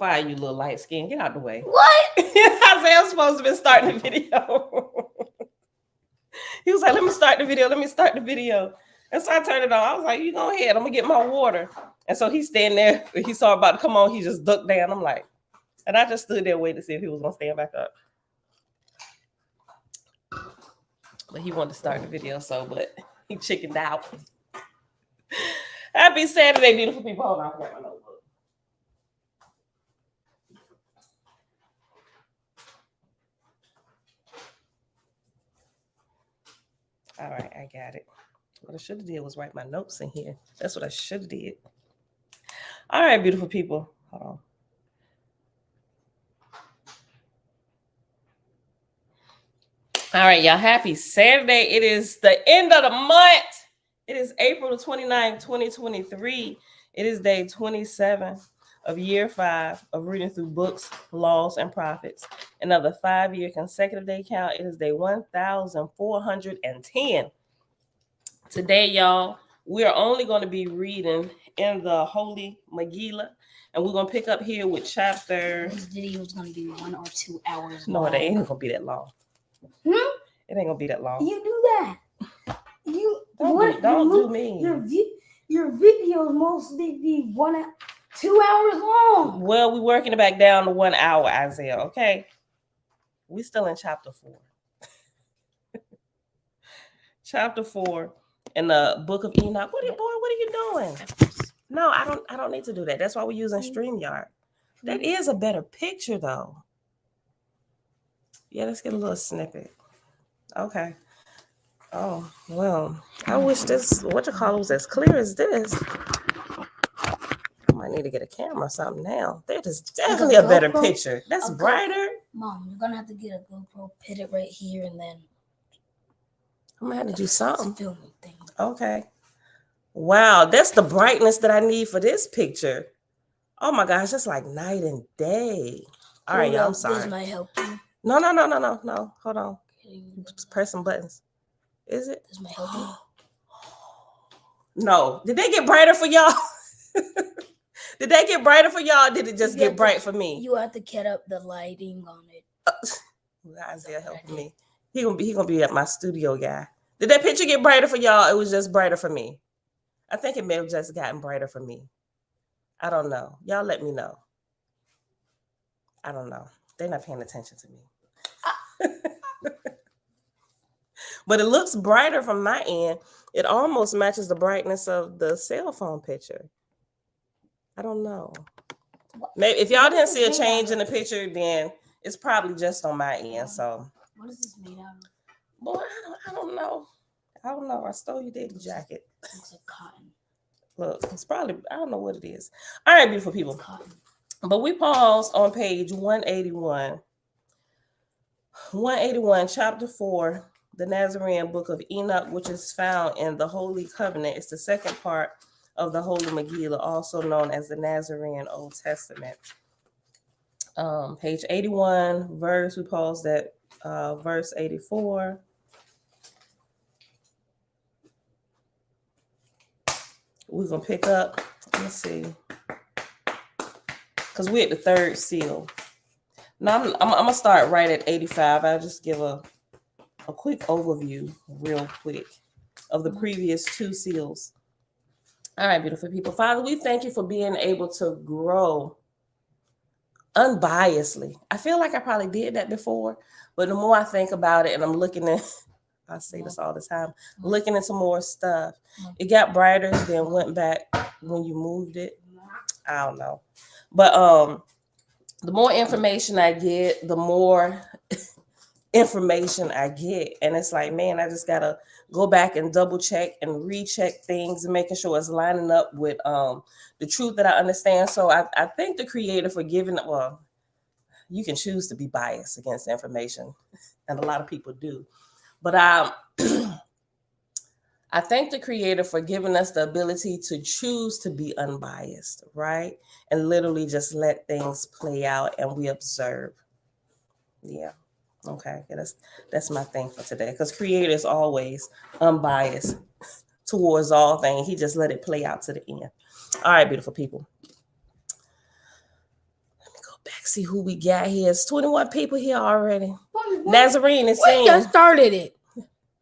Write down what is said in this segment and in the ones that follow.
fire, you little light skin. Get out the way. What? Isaiah's supposed to be starting the video. He was like, let me start the video. And so I turned it on. I was like, you go ahead. I'm going to get my water. And so he's standing there. He saw about to come on. He just ducked down. I'm like, and I just stood there waiting to see if he was going to stand back up. But he wanted to start the video, but he chickened out. Happy Saturday, beautiful people. Hold on, I got my notebook. All right, I got it. What I should have did was write my notes in here. That's what I should have did. All right, beautiful people. Hold on. All right, y'all. Happy Saturday. It is the end of the month. It is April the 29th, 2023. It is day 27 of year 5 of reading through books, laws, and prophets. Another 5-year consecutive day count. It is day 1410. Today, y'all, we are only going to be reading in the Holy Megillah, and we're going to pick up here with chapter. This video is going to be 1 or 2 hours long. No, it ain't going to be that long. It ain't going to be that long. You do that. You don't do me. Your videos mostly be 1 or 2 hours long. Well, we're working it back down to 1 hour, Isaiah. Okay, we still in chapter 4. Chapter 4 in the book of Enoch. What are you doing? No, I don't need to do that. That's why we're using StreamYard. That is a better picture, though. Yeah, let's get a little snippet. Okay. Oh, well, I wish this, was as clear as this. I might need to get a camera or something now. That is definitely a better picture. That's brighter. Mom, you're going to have to get a GoPro, put it right here, and then I'm going to have to do something. Filming thing. Okay. Wow, that's the brightness that I need for this picture. Oh, my gosh, that's like night and day. All right, y'all, I'm sorry. This might help you. No. Hold on. Just press some buttons. Is it? This might help you. No. Did they get brighter for y'all? Did they get brighter for y'all? Or did it just get bright for me? You have to get up the lighting on it. Isaiah helping me. He gonna be my studio guy. Did that picture get brighter for y'all? It was just brighter for me. I think it may have just gotten brighter for me. I don't know. Y'all let me know. I don't know. They're not paying attention to me. But it looks brighter from my end. It almost matches the brightness of the cell phone picture. I don't know. Maybe if y'all didn't see a change in the picture, then it's probably just on my end. So what is this made out of? Boy, I don't know. I stole your daddy jacket. Looks like cotton. Look, it's probably, I don't know what it is. All right, beautiful people. But we paused on page 181. 181, chapter 4, the Nazarene book of Enoch, which is found in the Holy Covenant. It's the second part of the Holy Megillah, also known as the Nazarene Old Testament. Page 81, we paused at verse 84. We're going to pick up, let's see, because we're at the third seal. Now, I'm going to start right at 85. I'll just give a quick overview, real quick, of the previous 2 seals. All right, beautiful people. Father, we thank you for being able to grow unbiasedly. I feel like I probably did that before, but the more I think about it and I'm looking at, I say this all the time, looking into more stuff, it got brighter, then went back when you moved it. I don't know. But the more information I get, the more information I get. And it's like, man, I just got to go back and double check and recheck things and making sure it's lining up with the truth that I understand. So I thank the Creator for giving, well, you can choose to be biased against information, and a lot of people do. But I thank the Creator for giving us the ability to choose to be unbiased, right? And literally just let things play out and we observe. Yeah. Okay. Yeah, that's my thing for today. Because Creator is always unbiased towards all things. He just let it play out to the end. All right, beautiful people. Let me back, see who we got here. It's 21 people here already. What? Nazarene is We saying, just started it.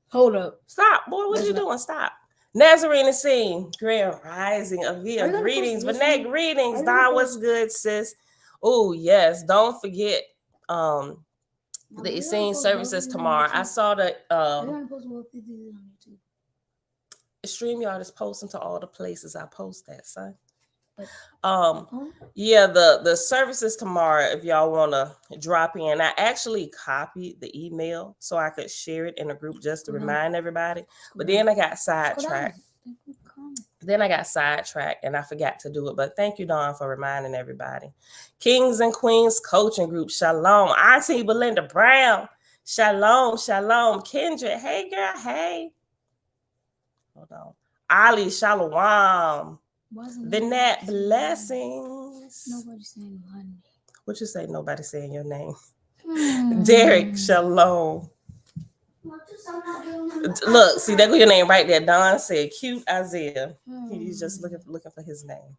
Hold up. stop, boy, what you doing? Stop. Nazarene is saying, Grand Rising, Avia, greetings. Vinay, greetings. Don, what's good, sis? Oh, yes. Don't forget the Essene services tomorrow. I saw that StreamYard is posting to all the places I post that, son. Yeah, the services tomorrow, if y'all want to drop in. I actually copied the email so I could share it in a group just to remind everybody. But then I got sidetracked. And I forgot to do it. But thank you, Dawn, for reminding everybody. Kings and Queens Coaching Group, shalom. Auntie Belinda Brown, shalom, shalom. Kendra, hey, girl, hey. Hold on. Ali, shalom. Vinette, blessings. Nobody saying my name. What you say? Nobody saying your name. Derek, shalom. Look, see, there go your name right there. Don said, cute Isaiah. He's just looking for his name.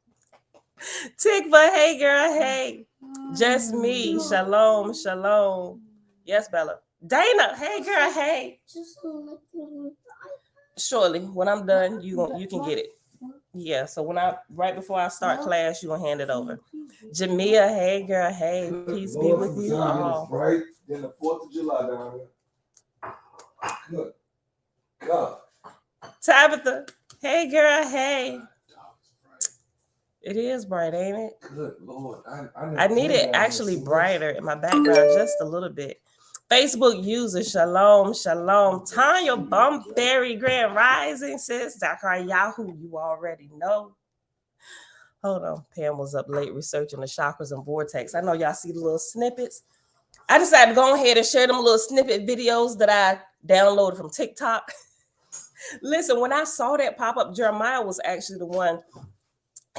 Tikva, hey girl, hey. Just me, shalom, shalom. Yes, Bella. Dana, hey girl, hey. Surely, when I'm done, you can get it. Yeah, so right before I start class, you gonna hand it over. Jamia, hey girl, hey. Peace be with you all. Right, then the 4th of July down here. Good God. Tabitha, hey girl, hey. It is bright, ain't it? Good Lord. I need it actually brighter in my background just a little bit. Facebook user, shalom, shalom. Tanya Bumberry, Grand Rising, sis. Dr. Yahoo, you already know. Hold on. Pam was up late researching the chakras and vortex. I know y'all see the little snippets. I decided to go ahead and share them little snippet videos that I downloaded from TikTok. Listen, when I saw that pop up, Jeremiah was actually the one.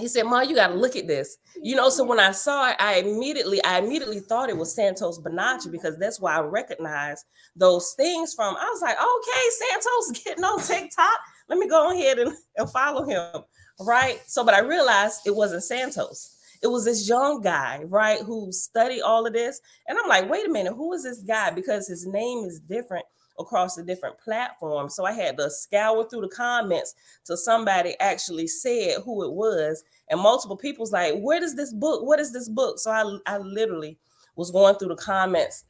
He said, Ma, you got to look at this. You know, so when I saw it, I immediately thought it was Santos Bonacci because that's why I recognized those things from. I was like, okay, Santos getting on TikTok. Let me go ahead and follow him. Right. So, but I realized it wasn't Santos. It was this young guy, right, who studied all of this. And I'm like, wait a minute, who is this guy? Because his name is different across the different platforms. So I had to scour through the comments till somebody actually said who it was. And multiple people's like, where is this book? What is this book? So I literally was going through the comments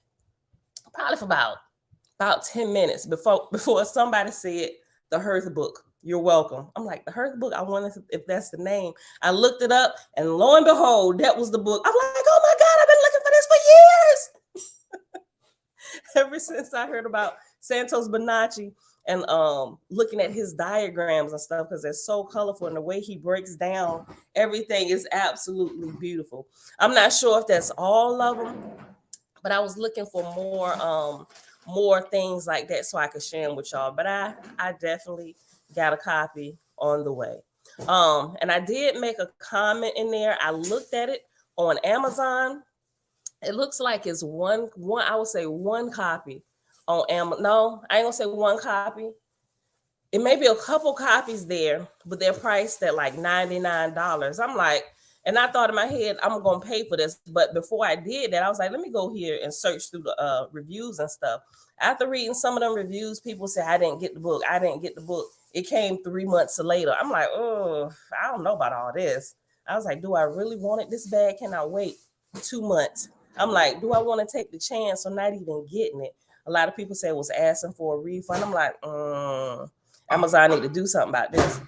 probably for about 10 minutes before somebody said the Hearth book. You're welcome. I'm like, the Hearth book, I wonder if that's the name. I looked it up and lo and behold, that was the book. I'm like, oh my God, I've been looking for this for years. Ever since I heard about Santos Bonacci and looking at his diagrams and stuff, because they're so colorful and the way he breaks down everything is absolutely beautiful. I'm not sure if that's all of them, but I was looking for more things like that so I could share them with y'all. But I definitely got a copy on the way. And I did make a comment in there. I looked at it on Amazon. It looks like it's one, I would say one copy on Amazon. No, I ain't gonna say one copy. It may be a couple copies there, but they're priced at like $99. I'm like, and I thought in my head, I'm gonna pay for this. But before I did that, I was like, let me go here and search through the reviews and stuff. After reading some of them reviews, people say, I didn't get the book. It came 3 months later. I'm like, oh, I don't know about all this. I was like, do I really want it this bad? Can I wait 2 months? I'm like, do I want to take the chance of not even getting it? A lot of people say it was asking for a refund. I'm like, Amazon need to do something about this.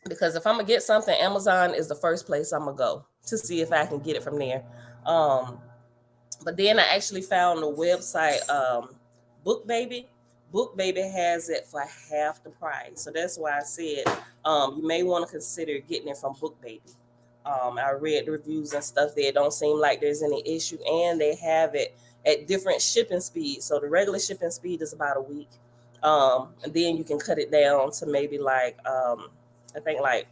Because if I'm going to get something, Amazon is the first place I'm going to go to see if I can get it from there. But then I actually found the website, BookBaby. BookBaby has it for half the price. So that's why I said you may want to consider getting it from BookBaby. I read the reviews and stuff there. It don't seem like there's any issue. And they have it at different shipping speeds. So the regular shipping speed is about a week. And then you can cut it down to maybe like, I think like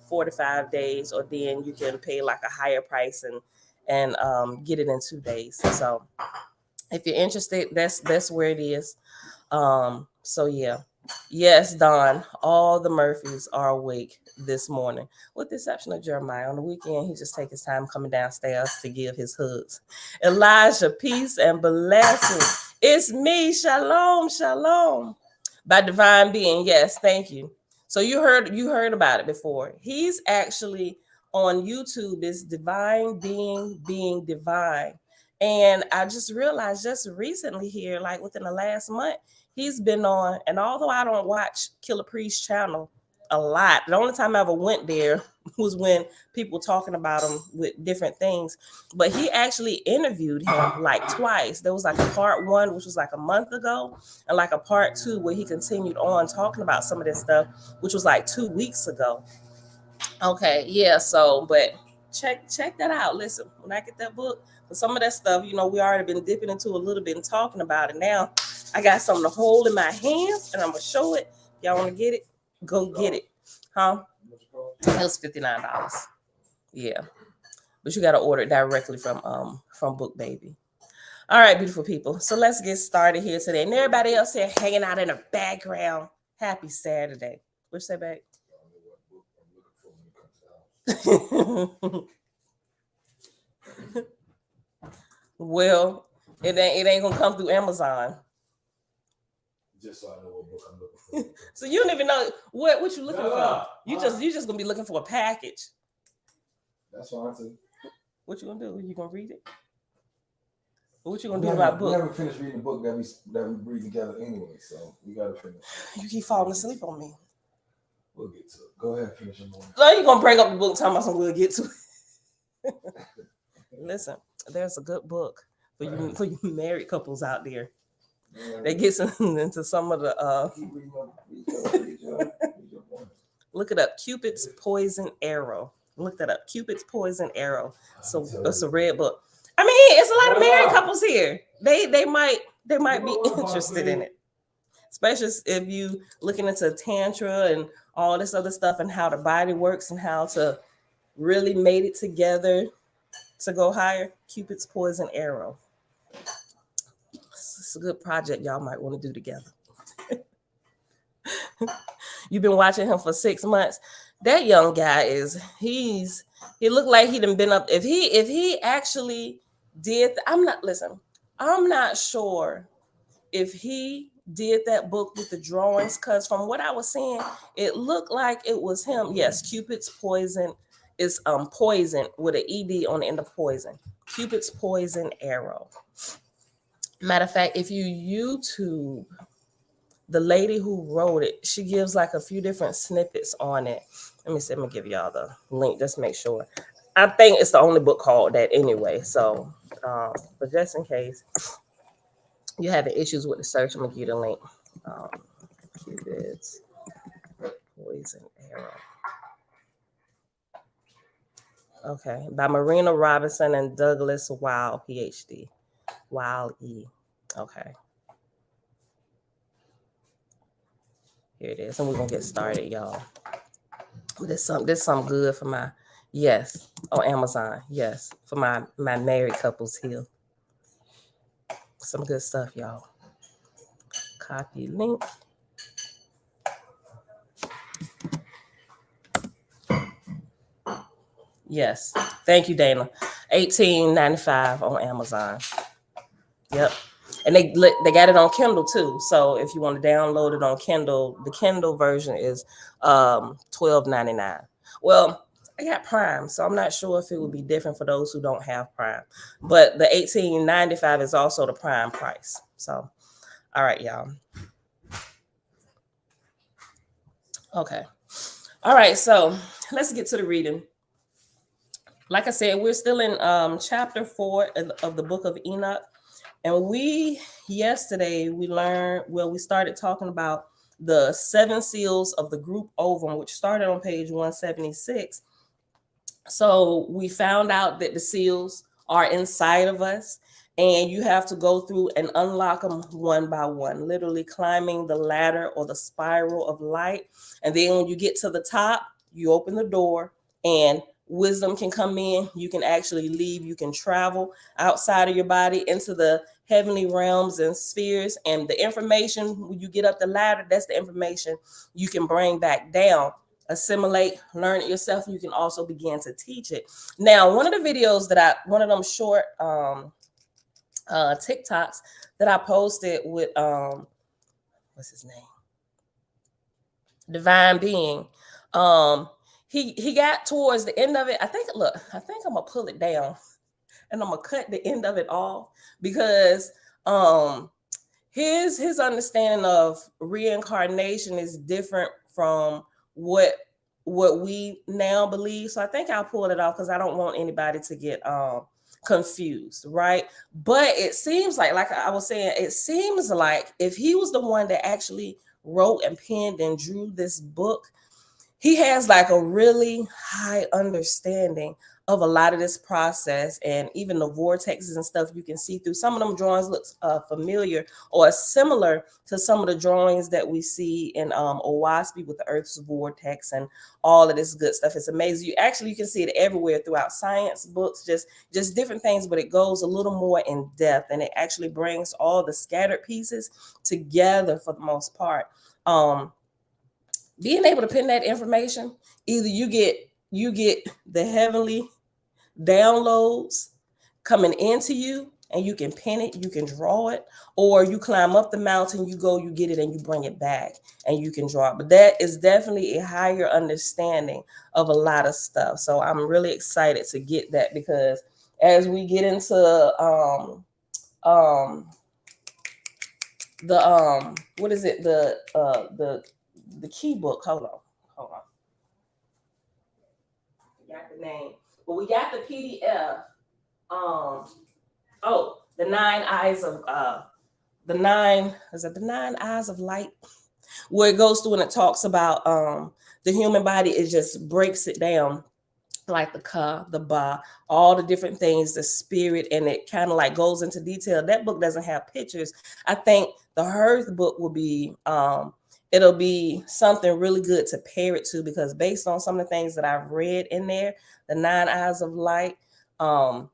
4 to 5 days, or then you can pay like a higher price and get it in 2 days. So if you're interested, that's where it is. So yeah, Yes, Don, all the Murphys are awake this morning, with the exception of Jeremiah. On the weekend, he just take his time coming downstairs to give his hugs. Elijah, peace and blessings. It's me, shalom, shalom. By divine being, yes, thank you. So you heard about it before. He's actually on YouTube. It's divine being divine. And I just realized just recently here, like within the last month, he's been on, and although I don't watch Killer Priest's channel a lot, the only time I ever went there was when people talking about him with different things. But he actually interviewed him like twice. There was like a part 1, which was like a month ago, and like a part 2 where he continued on talking about some of this stuff, which was like 2 weeks ago. Okay, yeah. So, but check that out. Listen, when I get that book, for some of that stuff, we already been dipping into a little bit and talking about it. Now, I got something to hold in my hands, and I'm gonna show it. Y'all want to get it? Go get it, huh? It was $59. Yeah, but you got to order it directly from Book Baby. All right, beautiful people. So let's get started here today. And everybody else here hanging out in the background. Happy Saturday. What you say, babe? Well, it ain't gonna come through Amazon. Just so I know what book I'm looking for. So you don't even know what you looking for. You just gonna be looking for a package. That's fine too. What you gonna do? You gonna read it? What you gonna do about book? We haven't finished reading the book that we read together anyway, so we gotta finish. You keep falling asleep on me. We'll get to it. Go ahead, finish your morning. No, you gonna break up the book talking about something we'll get to. Listen, there's a good book for you married couples out there. That gets into some of the look it up. Cupid's Poison Arrow. Look that up. Cupid's Poison Arrow. So it's a red book. I mean, it's a lot of married couples here. They might be interested in it. Especially if you looking into Tantra and all this other stuff and how the body works and how to really mate it together to go higher. Cupid's Poison Arrow. It's a good project y'all might want to do together. You've been watching him for 6 months. That young guy he looked like he done been up. If he actually did, I'm not sure if he did that book with the drawings, because from what I was seeing, it looked like it was him. Yes, Cupid's Poison is poison with an ED on the end of poison. Cupid's Poison Arrow. Matter of fact, if you YouTube the lady who wrote it, she gives like a few different snippets on it. Let me give y'all the link just to make sure. I think it's the only book called that anyway. So, but just in case you having issues with the search, I'm gonna give you the link. Cupid's Poison Arrow. Okay, by Marina Robinson and Douglas Weil, PhD. Weil E. Okay. Here it is, and we're gonna get started, y'all. This something good for my on Amazon. Yes, for my married couples here. Some good stuff, y'all. Copy link. Yes, thank you, Dana. $18.95 on Amazon. Yep. And they got it on Kindle too. So if you want to download it on Kindle, the Kindle version is $12.99. Well, I got Prime, so I'm not sure if it would be different for those who don't have Prime. But the $18.95 is also the Prime price. So, all right, y'all. Okay. All right, so let's get to the reading. Like I said, we're still in chapter 4 of the book of Enoch. And yesterday we started talking about the 7 seals of the group ovum, which started on page 176. So we found out that the seals are inside of us, and you have to go through and unlock them one by one, literally climbing the ladder or the spiral of light. And then when you get to the top, you open the door and wisdom can come in. You can actually leave. You can travel outside of your body into the heavenly realms and spheres. And the information, when you get up the ladder, that's the information you can bring back down, assimilate, learn it yourself. And you can also begin to teach it. Now, one of the videos that one of them short TikToks that I posted with, what's his name? Divine Being. He got towards the end of it. I think I'm gonna pull it down and I'm gonna cut the end of it off, because his understanding of reincarnation is different from what we now believe. So I think I'll pull it off because I don't want anybody to get confused, right? But it seems like I was saying, it seems like if he was the one that actually wrote and penned and drew this book, he has like a really high understanding of a lot of this process, and even the vortexes and stuff you can see through. Some of them drawings looks familiar or similar to some of the drawings that we see in Owaspy with the Earth's vortex and all of this good stuff. It's amazing. You can see it everywhere throughout science books, just different things, but it goes a little more in depth, and it actually brings all the scattered pieces together for the most part. Being able to pin that information, either you get the heavenly downloads coming into you and you can pin it, you can draw it, or you climb up the mountain, you get it and you bring it back and you can draw it. But that is definitely a higher understanding of a lot of stuff. So I'm really excited to get that, because as we get into what is it, the key book, hold on, got the name, but we got the PDF. The 9 eyes of the 9 eyes of light, where it goes through and it talks about the human body. It just breaks it down, like the ka, the ba, all the different things, the spirit, and it kind of like goes into detail. That book doesn't have pictures. I think the Hearth book will be it'll be something really good to pair it to, because based on some of the things that I've read in there, the 9 eyes of light, and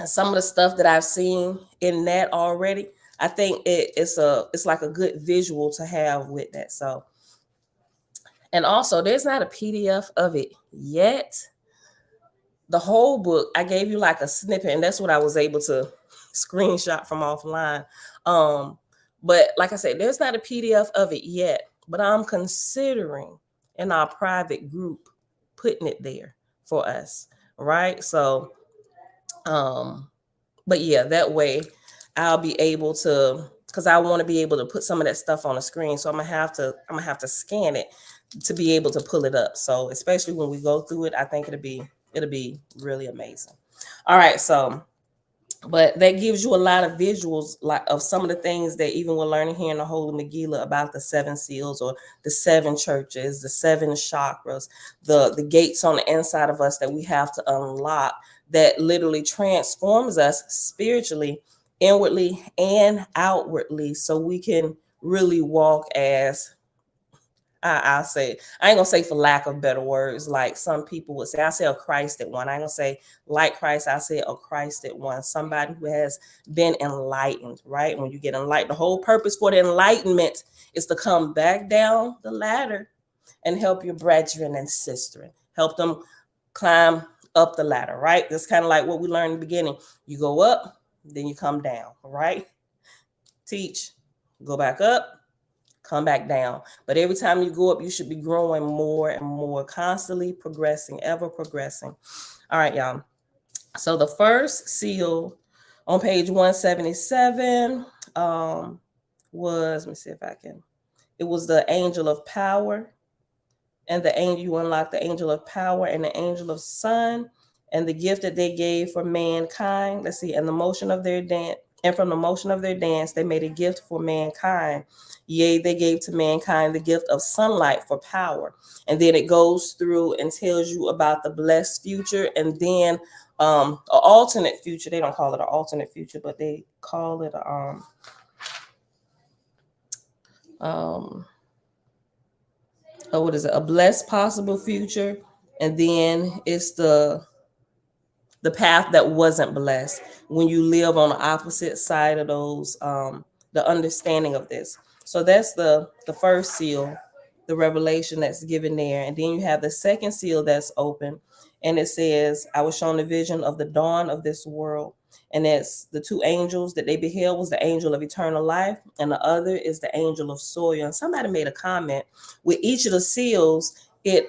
some of the stuff that I've seen in that already, I think it's like a good visual to have with that. So, and also there's not a PDF of it yet. The whole book, I gave you like a snippet, and that's what I was able to screenshot from offline. But like I said, there's not a PDF of it yet, but I'm considering in our private group putting it there for us, right? So, but yeah, that way I'll be able to, because I want to be able to put some of that stuff on the screen. So I'm gonna have to scan it to be able to pull it up. So especially when we go through it, I think it'll be really amazing. All right, so but that gives you a lot of visuals, like of some of the things that even we're learning here in the Holy Megillah about the 7 seals, or the 7 churches, the 7 chakras, the gates on the inside of us that we have to unlock, that literally transforms us spiritually, inwardly and outwardly, so we can really walk as, I'll say, I ain't gonna say for lack of better words, like some people would say, I say a Christed one. I ain't gonna say like Christ, I say a Christed one, somebody who has been enlightened, right? When you get enlightened, the whole purpose for the enlightenment is to come back down the ladder and help your brethren and sister, help them climb up the ladder, right? That's kind of like what we learned in the beginning. You go up, then you come down, right? Teach, go back up, come back down. But every time you go up, you should be growing more and more, constantly progressing, ever progressing. All right, y'all. So the first seal on page 177 was, let me see if I can, it was the angel of power. And the angel, you unlock the angel of power and the angel of sun, and the gift that they gave for mankind. Let's see, and the motion of their dance, and from the motion of their dance, they made a gift for mankind. Yea, they gave to mankind the gift of sunlight for power. And then it goes through and tells you about the blessed future, and then an alternate future. They don't call it an alternate future, but they call it what is it? A blessed possible future, And then it's the path that wasn't blessed, when you live on the opposite side of those, the understanding of this. So that's the first seal, the revelation that's given there. And then you have the second seal that's open, and it says, I was shown a vision of the dawn of this world. And it's the two angels that they beheld was the angel of eternal life, and the other is the angel of soil. And somebody made a comment with each of the seals, it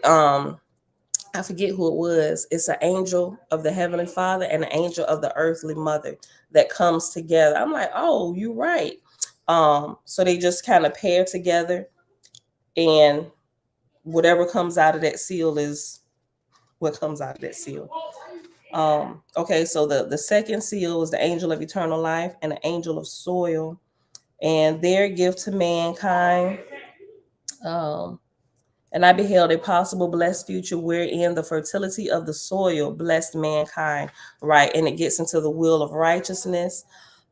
I forget who it was. It's an angel of the Heavenly Father and an angel of the earthly mother that comes together. I'm like, oh, you're right. So they just kind of pair together, and whatever comes out of that seal is what comes out of that seal. Okay, so the second seal is the angel of eternal life and the angel of soil, and their gift to mankind. And I beheld a possible blessed future wherein the fertility of the soil blessed mankind, right? And it gets into the will of righteousness,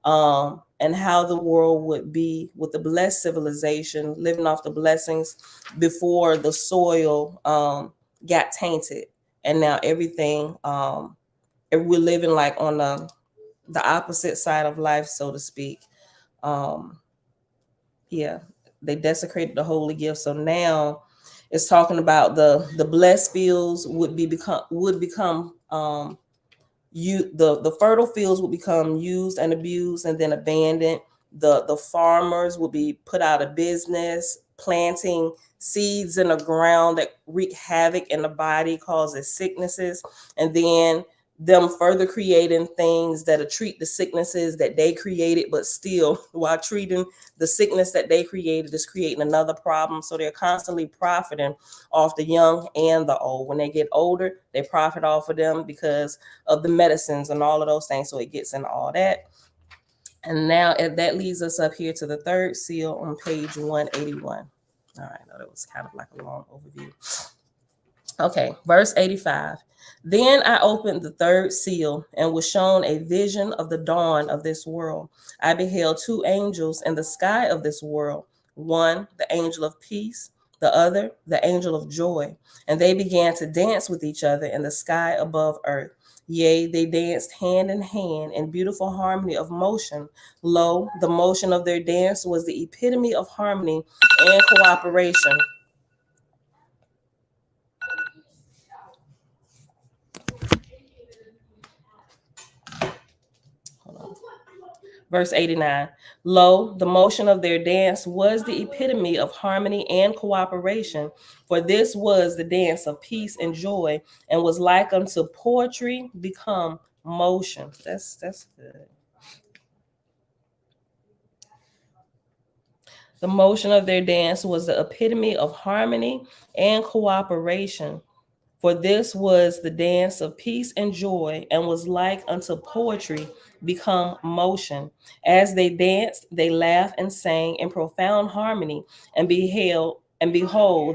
and how the world would be with the blessed civilization, living off the blessings before the soil got tainted. And now everything, we're living like on the opposite side of life, so to speak. Yeah, they desecrated the holy gift. So now it's talking about the blessed fields would become the fertile fields would become used and abused and then abandoned. The farmers will be put out of business, planting seeds in the ground that wreak havoc in the body, causes sicknesses, and then them further creating things that treat the sicknesses that they created, but still, while treating the sickness that they created, is creating another problem. So they're constantly profiting off the young and the old. When they get older, they profit off of them because of the medicines and all of those things. So it gets into all that. And now that leads us up here to the third seal on page 181. All right, no, that was kind of like a long overview. Okay, verse 85. Then I opened the third seal and was shown a vision of the dawn of this world. I beheld two angels in the sky of this world, one the angel of peace, the other the angel of joy. And they began to dance with each other in the sky above earth. Yea, they danced hand in hand in beautiful harmony of motion. Lo, the motion of their dance was the epitome of harmony and cooperation. Verse 89. Lo, the motion of their dance was the epitome of harmony and cooperation, for this was the dance of peace and joy, and was like unto poetry become motion. That's good. The motion of their dance was the epitome of harmony and cooperation, for this was the dance of peace and joy, and was like unto poetry become motion. As they danced, they laughed and sang in profound harmony, and behold,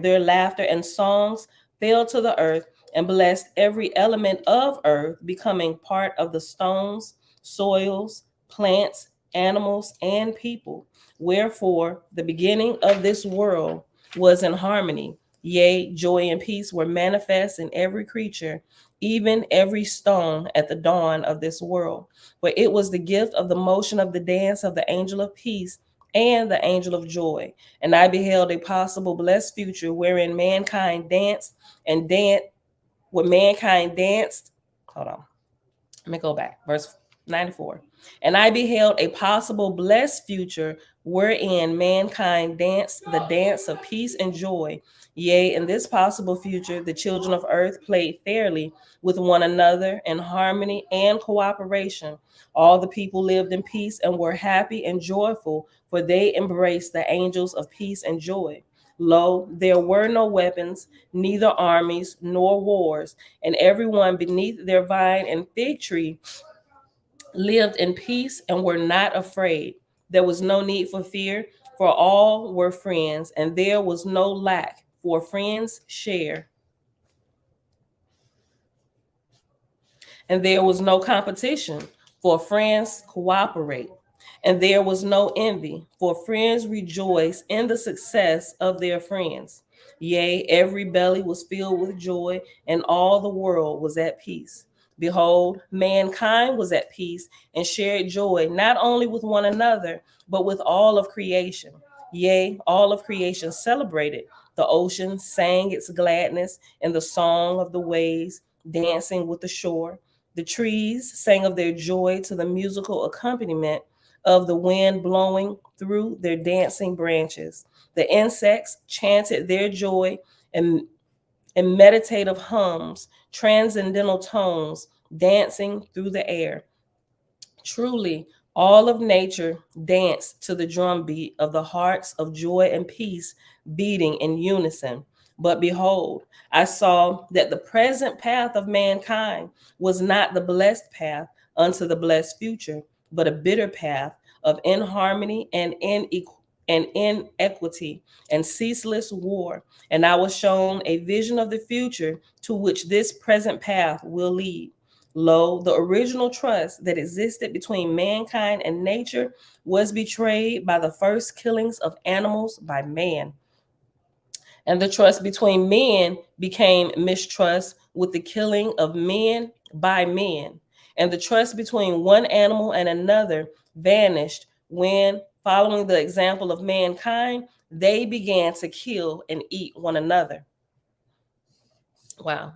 their laughter and songs fell to the earth, and blessed every element of earth, becoming part of the stones, soils, plants, animals, and people. Wherefore, the beginning of this world was in harmony. Yea, joy and peace were manifest in every creature, even every stone at the dawn of this world. For it was the gift of the motion of the dance of the angel of peace and the angel of joy. And I beheld a possible blessed future wherein mankind danced and danced. Hold on. Let me go back. Verse 94. And I beheld a possible blessed future wherein mankind danced the dance of peace and joy. Yea, in this possible future, the children of earth played fairly with one another in harmony and cooperation. All the people lived in peace and were happy and joyful, for they embraced the angels of peace and joy. Lo, there were no weapons, neither armies nor wars, and everyone beneath their vine and fig tree lived in peace and were not afraid. There was no need for fear, for all were friends, and there was no lack, for friends share. And there was no competition, for friends cooperate. And there was no envy, for friends rejoice in the success of their friends. Yea, every belly was filled with joy, and all the world was at peace. Behold, mankind was at peace and shared joy not only with one another, but with all of creation. Yea, all of creation celebrated. The ocean sang its gladness in the song of the waves, dancing with the shore. The trees sang of their joy to the musical accompaniment of the wind blowing through their dancing branches. The insects chanted their joy and meditative hums, transcendental tones dancing through the air. Truly, all of nature danced to the drumbeat of the hearts of joy and peace beating in unison. But behold, I saw that the present path of mankind was not the blessed path unto the blessed future, but a bitter path of inharmony and inequity and ceaseless war. And I was shown a vision of the future to which this present path will lead. Lo, the original trust that existed between mankind and nature was betrayed by the first killings of animals by man. And the trust between men became mistrust with the killing of men by men. And the trust between one animal and another vanished when, following the example of mankind, they began to kill and eat one another. Wow.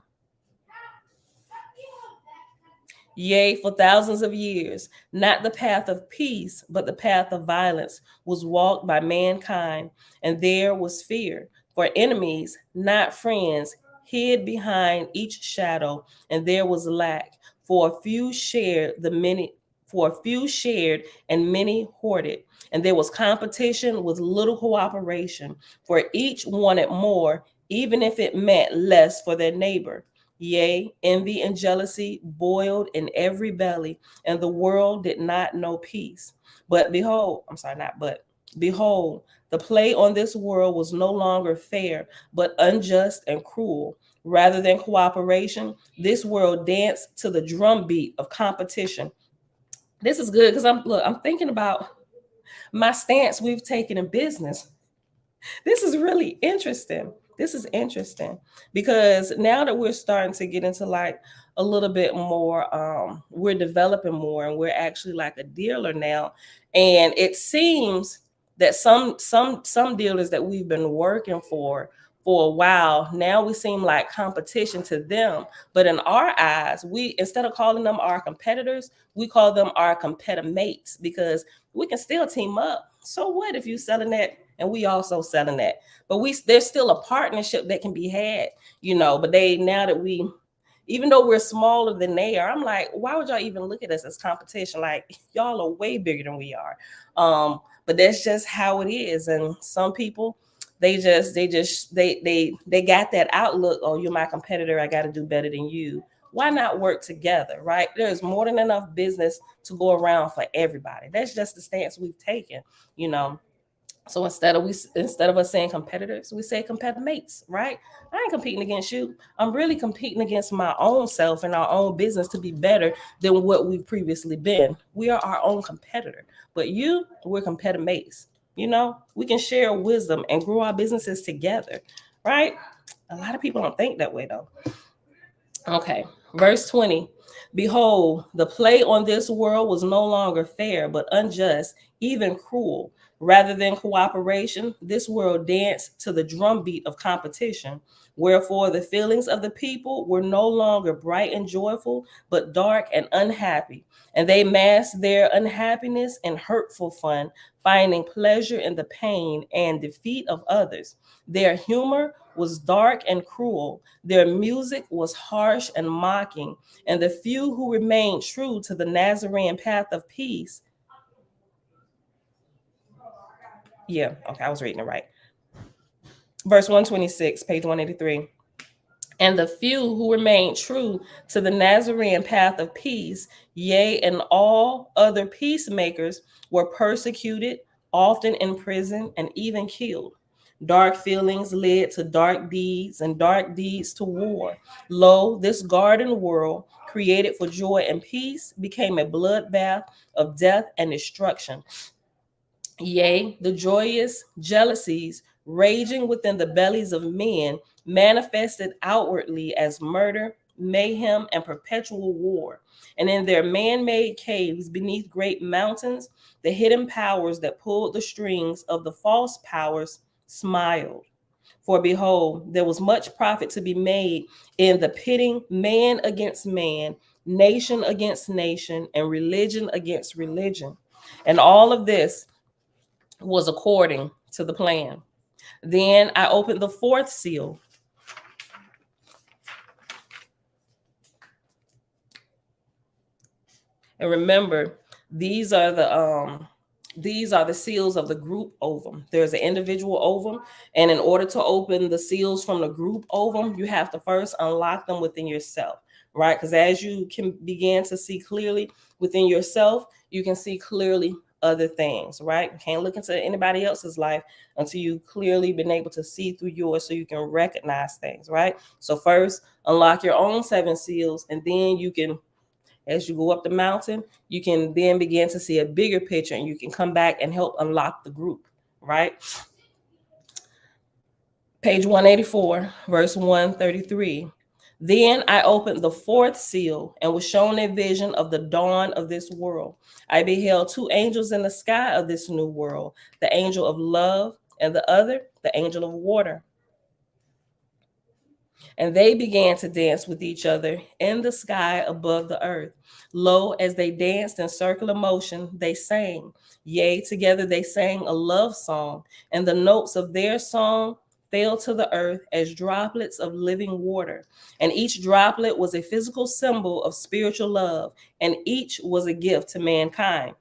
Yea, for thousands of years, not the path of peace, but the path of violence was walked by mankind, and there was fear. For enemies, not friends, hid behind each shadow, and there was lack. For a few shared the many, for a few shared and many hoarded. And there was competition with little cooperation, for each wanted more, even if it meant less for their neighbor. Yea, envy and jealousy boiled in every belly, and the world did not know peace. But behold, behold, the play on this world was no longer fair, but unjust and cruel. Rather than cooperation, this world danced to the drumbeat of competition. This is good because I'm thinking about my stance we've taken in business. This is really interesting. This is interesting because now that we're starting to get into like a little bit more, we're developing more and we're actually like a dealer now. And it seems that some dealers that we've been working for a while, now we seem like competition to them. But in our eyes, we, instead of calling them our competitors, we call them our competitor mates because we can still team up. So what if you selling that and we also selling that? But there's still a partnership that can be had, you know. But they, now that we, even though we're smaller than they are, I'm like, why would y'all even look at us as competition? Like y'all are way bigger than we are. But that's just how it is. And some people, they got that outlook. Oh, you're my competitor, I got to do better than you. Why not work together, right? There's more than enough business to go around for everybody. That's just the stance we've taken, you know. So instead of us saying competitors, we say competitor mates, right? I ain't competing against you. I'm really competing against my own self and our own business to be better than what we've previously been. We are our own competitor. But we're competitor mates. You know, we can share wisdom and grow our businesses together, right? A lot of people don't think that way though. Okay, verse 20. Behold, the play on this world was no longer fair, but unjust, even cruel. Rather than cooperation, this world danced to the drumbeat of competition. Wherefore, the feelings of the people were no longer bright and joyful, but dark and unhappy. And they masked their unhappiness in hurtful fun, finding pleasure in the pain and defeat of others. Their humor was dark and cruel. Their music was harsh and mocking. And the few who remained true to the Nazarene path of peace. Yeah, okay, I was reading it right. Verse 126, page 183. And the few who remained true to the Nazarene path of peace, yea, and all other peacemakers were persecuted, often imprisoned, and even killed. Dark feelings led to dark deeds, and dark deeds to war. Lo, this garden world, created for joy and peace, became a bloodbath of death and destruction. Yea, the joyous jealousies raging within the bellies of men, manifested outwardly as murder, mayhem, and perpetual war. And in their man-made caves beneath great mountains, the hidden powers that pulled the strings of the false powers smiled. For behold, there was much profit to be made in the pitting man against man, nation against nation, and religion against religion. And all of this was according to the plan. Then I opened the fourth seal. And remember, these are the seals of the group ovum. There's an individual ovum, and in order to open the seals from the group ovum, you have to first unlock them within yourself, right? Because as you can begin to see clearly within yourself, you can see clearly other things, right? You can't look into anybody else's life until you clearly been able to see through yours so you can recognize things, right? So first, unlock your own 7 seals, and then you can, as you go up the mountain, you can then begin to see a bigger picture, and you can come back and help unlock the group, right? Page 184, verse 133. Then I opened the fourth seal and was shown a vision of the dawn of this world. I beheld 2 angels in the sky of this new world, the angel of love and the other, the angel of water. And they began to dance with each other in the sky above the earth. Lo, as they danced in circular motion, they sang. Yea, together they sang a love song, and the notes of their song fell to the earth as droplets of living water. And each droplet was a physical symbol of spiritual love, and each was a gift to mankind.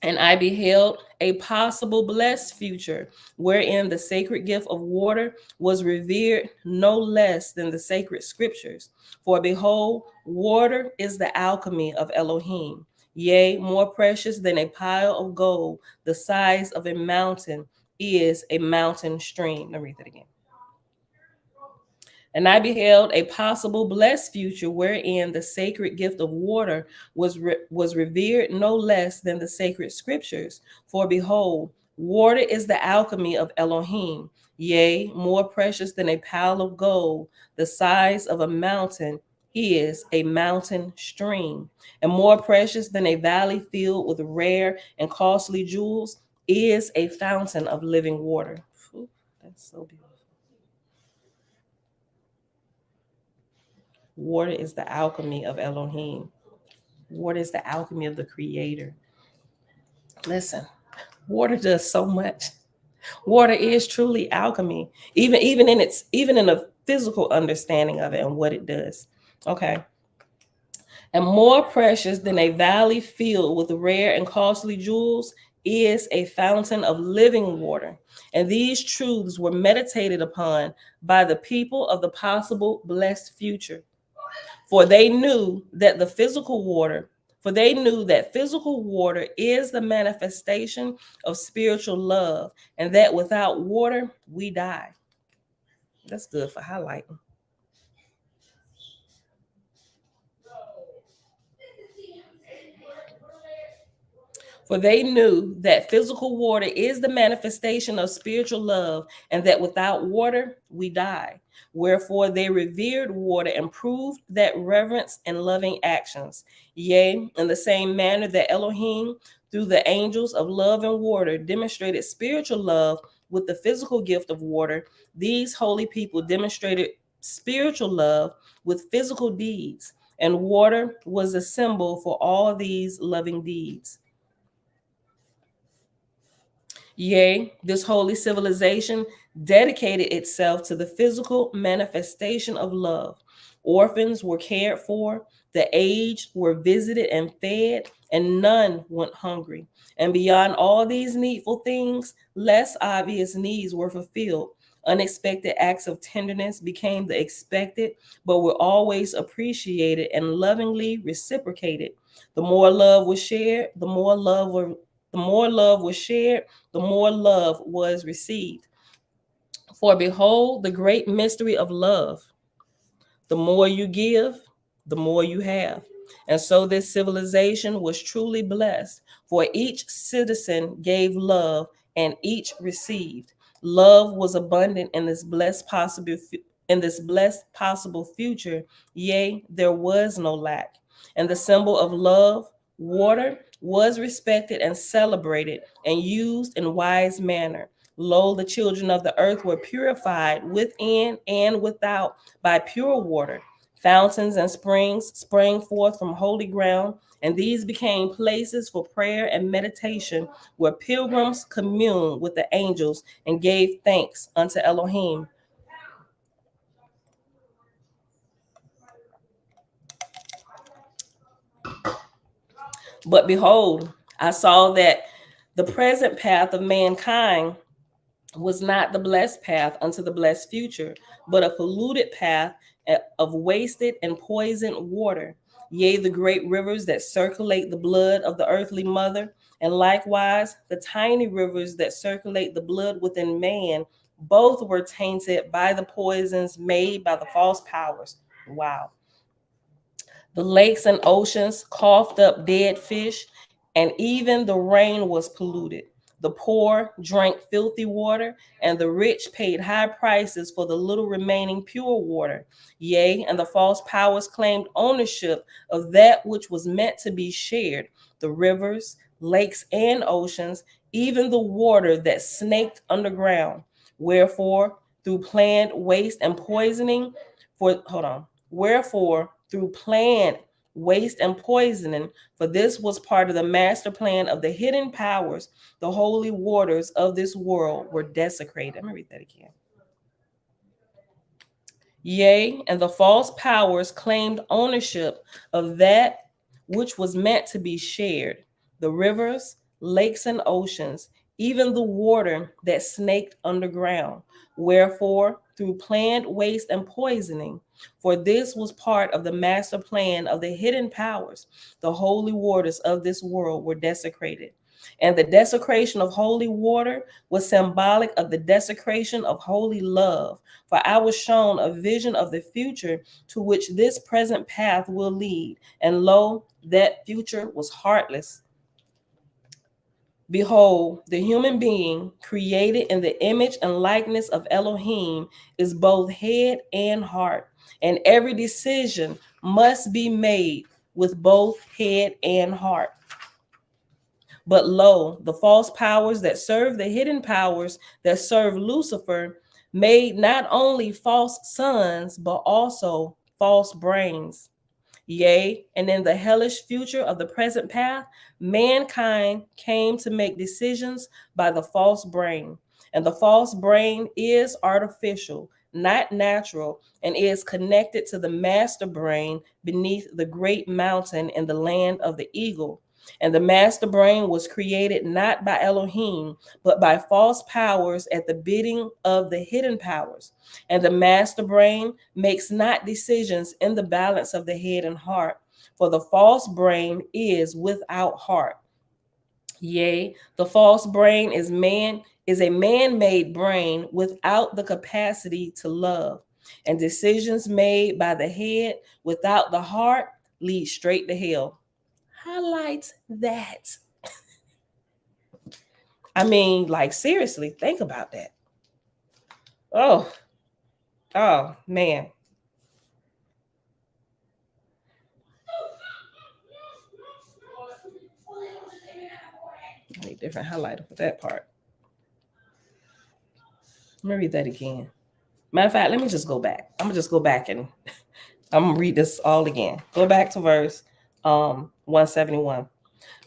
And I beheld a possible blessed future wherein the sacred gift of water was revered no less than the sacred scriptures. For behold, water is the alchemy of Elohim, yea, more precious than a pile of gold, the size of a mountain is a mountain stream. Let me read that again. And I beheld a possible blessed future wherein the sacred gift of water was revered no less than the sacred scriptures. For behold, water is the alchemy of Elohim, yea, more precious than a pile of gold, the size of a mountain is a mountain stream, and more precious than a valley filled with rare and costly jewels is a fountain of living water. Ooh, that's so beautiful. Water is the alchemy of Elohim. Water is the alchemy of the Creator. Listen, water does so much. Water is truly alchemy, even in a physical understanding of it and what it does. Okay. And more precious than a valley filled with rare and costly jewels is a fountain of living water. And these truths were meditated upon by the people of the possible blessed future. For they knew that physical water is the manifestation of spiritual love, and that without water, we die. That's good for highlighting. For they knew that physical water is the manifestation of spiritual love, and that without water, we die. Wherefore they revered water and proved that reverence and loving actions. Yea, in the same manner that Elohim, through the angels of love and water, demonstrated spiritual love with the physical gift of water, these holy people demonstrated spiritual love with physical deeds, and water was a symbol for all these loving deeds. Yea, this holy civilization dedicated itself to the physical manifestation of love. Orphans were cared for, the aged were visited and fed, and none went hungry. And beyond all these needful things, less obvious needs were fulfilled. Unexpected acts of tenderness became the expected, but were always appreciated and lovingly reciprocated. The more love was shared, the more love was shared, the more love was received. For behold, the great mystery of love. The more you give, the more you have. And so this civilization was truly blessed, for each citizen gave love and each received. Love was abundant in this blessed possible future. Yea, there was no lack. And the symbol of love, water, was respected and celebrated and used in wise manner. Lo, the children of the earth were purified within and without by pure water. Fountains and springs sprang forth from holy ground, and these became places for prayer and meditation, where pilgrims communed with the angels and gave thanks unto Elohim. But behold, I saw that the present path of mankind was not the blessed path unto the blessed future, but a polluted path of wasted and poisoned water. Yea, the great rivers that circulate the blood of the earthly mother, and likewise the tiny rivers that circulate the blood within man, both were tainted by the poisons made by the false powers. Wow. The lakes and oceans coughed up dead fish, and even the rain was polluted. The poor drank filthy water, and the rich paid high prices for the little remaining pure water. Yea, and the false powers claimed ownership of that which was meant to be shared, the rivers, lakes, and oceans, even the water that snaked underground. Wherefore, through planned waste and poisoning, Wherefore, through planned waste and poisoning, for this was part of the master plan of the hidden powers, the holy waters of this world were desecrated. Let me read that again. Yea, and the false powers claimed ownership of that which was meant to be shared, the rivers, lakes, and oceans, even the water that snaked underground. Wherefore, through planned waste and poisoning, for this was part of the master plan of the hidden powers, the holy waters of this world were desecrated. And the desecration of holy water was symbolic of the desecration of holy love. For I was shown a vision of the future to which this present path will lead. And lo, that future was heartless. Behold, the human being created in the image and likeness of Elohim is both head and heart, and every decision must be made with both head and heart. But lo, the false powers that serve the hidden powers that serve Lucifer made not only false sons, but also false brains. Yea, and in the hellish future of the present path, mankind came to make decisions by the false brain. And the false brain is artificial, not natural, and is connected to the master brain beneath the great mountain in the land of the eagle. And the master brain was created not by Elohim, but by false powers at the bidding of the hidden powers. And the master brain makes not decisions in the balance of the head and heart, for the false brain is without heart. Yea, the false brain is a man-made brain without the capacity to love. And decisions made by the head without the heart lead straight to hell. Highlights that. I mean, like, seriously, think about that. Oh man. I need a different highlighter for that part. Let me read that again. Matter of fact, let me just go back. I'm gonna just go back and I'm gonna read this all again. Go back to verse 171.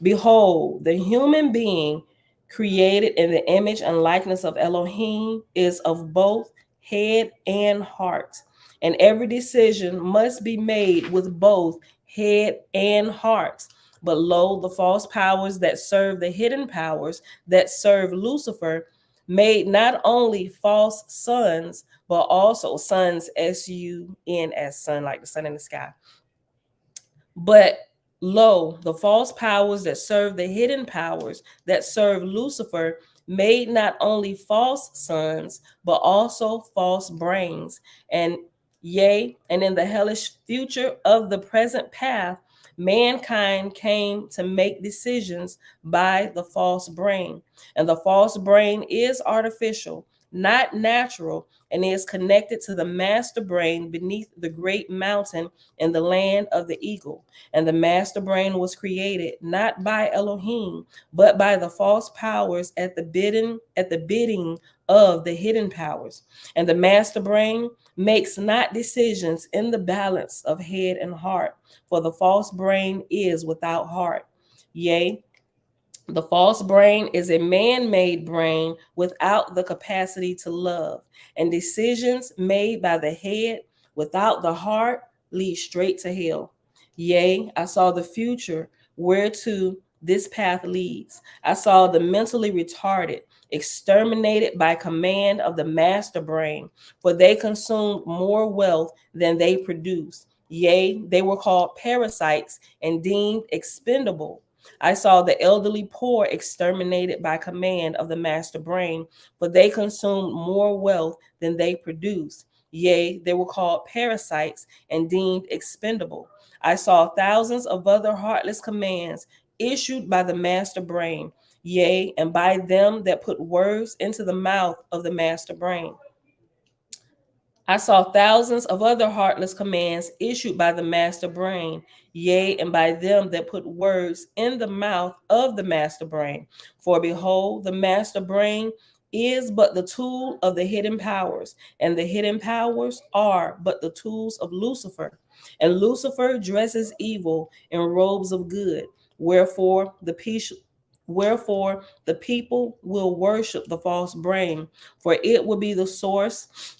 Behold, the human being created in the image and likeness of Elohim is of both head and heart, and every decision must be made with both head and heart. But lo, the false powers that serve the hidden powers that serve Lucifer made not only false sons, but also sons, S-U-N, as sun, like the sun in the sky. But lo, the false powers that serve the hidden powers that serve Lucifer made not only false sons, but also false brains. And yea, and in the hellish future of the present path, mankind came to make decisions by the false brain. And the false brain is artificial, not natural, and is connected to the master brain beneath the great mountain in the land of the eagle. And the master brain was created not by Elohim, but by the false powers at the bidding of the hidden powers. And the master brain makes not decisions in the balance of head and heart, for the false brain is without heart. Yea, the false brain is a man-made brain without the capacity to love, and decisions made by the head without the heart lead straight to hell. Yea, I saw the future whereto this path leads. I saw the mentally retarded exterminated by command of the master brain, for they consumed more wealth than they produced. Yea, they were called parasites and deemed expendable. I saw the elderly poor exterminated by command of the master brain, for they consumed more wealth than they produced. Yea, they were called parasites and deemed expendable. I saw thousands of other heartless commands issued by the master brain, yea, and by them that put words into the mouth of the master brain. I saw thousands of other heartless commands issued by the master brain, yea, and by them that put words in the mouth of the master brain. For behold, the master brain is but the tool of the hidden powers, and the hidden powers are but the tools of Lucifer. And Lucifer dresses evil in robes of good. Wherefore the people will worship the false brain, for it will be the source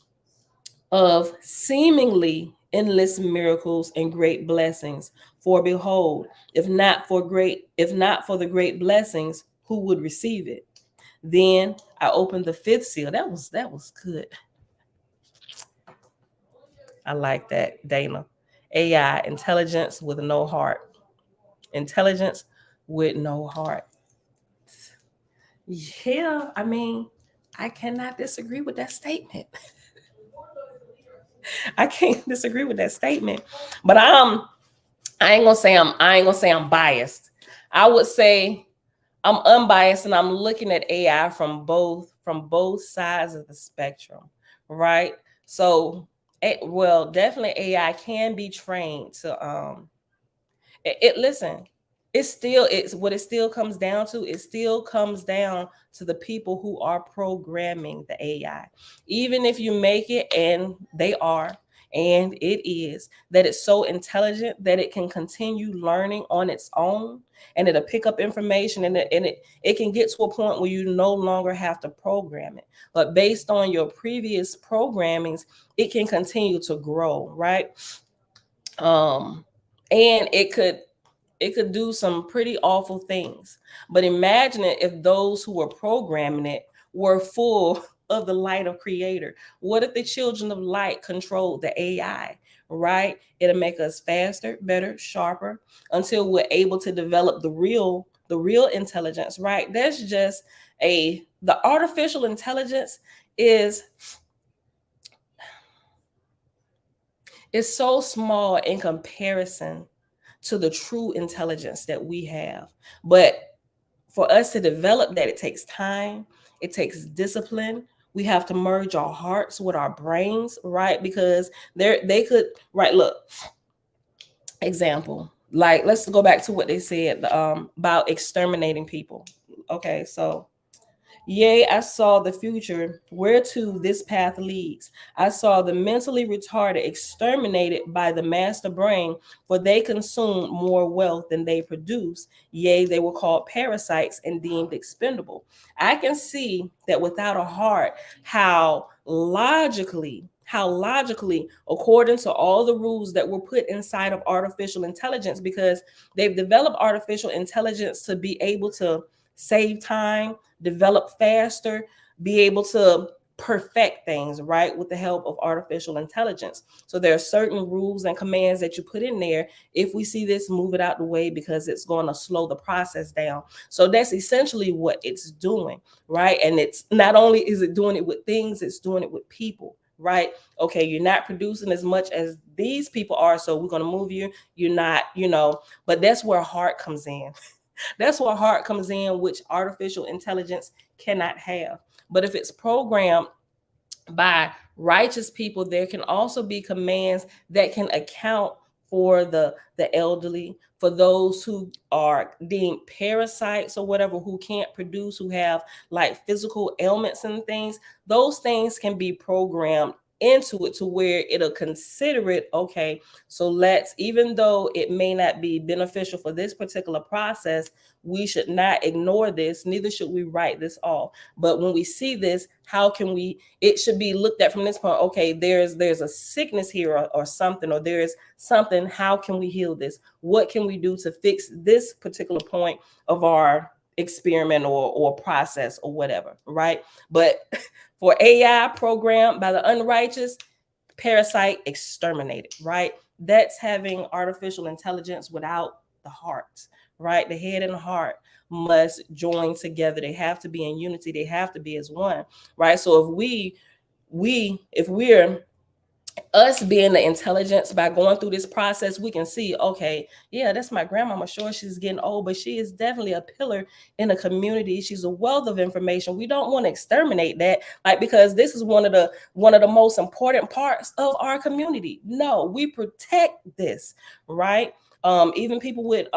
of seemingly endless miracles and great blessings. For behold, if not for the great blessings, who would receive it? Then I opened the fifth seal. That was good. I like that, Dana. AI, intelligence with no heart. Intelligence with no heart. Yeah, I mean, I cannot disagree with that statement. I can't disagree with that statement. But I ain't gonna say I'm biased. I would say I'm unbiased, and I'm looking at AI from both sides of the spectrum, right? So, definitely AI can be trained to listen. It's what it still comes down to. It still comes down to the people who are programming the AI. Even if you make it, and they are, and it is, that it's so intelligent that it can continue learning on its own, and it'll pick up information, and it can get to a point where you no longer have to program it. But based on your previous programmings, it can continue to grow, right? And it could do some pretty awful things. But imagine it if those who were programming it were full of the light of creator. What if the children of light controlled the AI, right? It'll make us faster, better, sharper, until we're able to develop the real intelligence, right? That's just the artificial intelligence is so small in comparison to the true intelligence that we have. But for us to develop that, it takes time, it takes discipline. We have to merge our hearts with our brains, right? Because they could, right? Look, example, like let's go back to what they said about exterminating people. Okay, so yea, I saw the future whereto this path leads. I saw the mentally retarded exterminated by the master brain, for they consumed more wealth than they produced. Yea, they were called parasites and deemed expendable. I can see that without a heart, how logically, according to all the rules that were put inside of artificial intelligence, because they've developed artificial intelligence to be able to save time, develop faster, be able to perfect things, right, with the help of artificial intelligence. So there are certain rules and commands that you put in there. If we see this, move it out the way, because it's going to slow the process down. So that's essentially what it's doing, right? And it's not only is it doing it with things, it's doing it with people, right? Okay, you're not producing as much as these people are, so we're going to move you. You're not, but that's where heart comes in. That's where heart comes in, which artificial intelligence cannot have. But if it's programmed by righteous people, there can also be commands that can account for the elderly, for those who are deemed parasites or whatever, who can't produce, who have like physical ailments and things. Those things can be programmed into it to where it'll consider it, okay, so let's, even though it may not be beneficial for this particular process, we should not ignore this, neither should we write this off. But when we see this, how can we, it should be looked at from this point, okay, there's a sickness here, or something, or there's something, how can we heal this? What can we do to fix this particular point of our experiment or process or whatever, right? But for AI programmed by the unrighteous, parasite exterminated, right? That's having artificial intelligence without the heart, right? The head and the heart must join together. They have to be in unity. They have to be as one, right? So if we're us being the intelligence, by going through this process, we can see, okay, yeah, that's my grandmama. Sure, she's getting old, but she is definitely a pillar in the community. She's a wealth of information. We don't want to exterminate that, like, because this is one of the most important parts of our community. No, we protect this, right? Even people with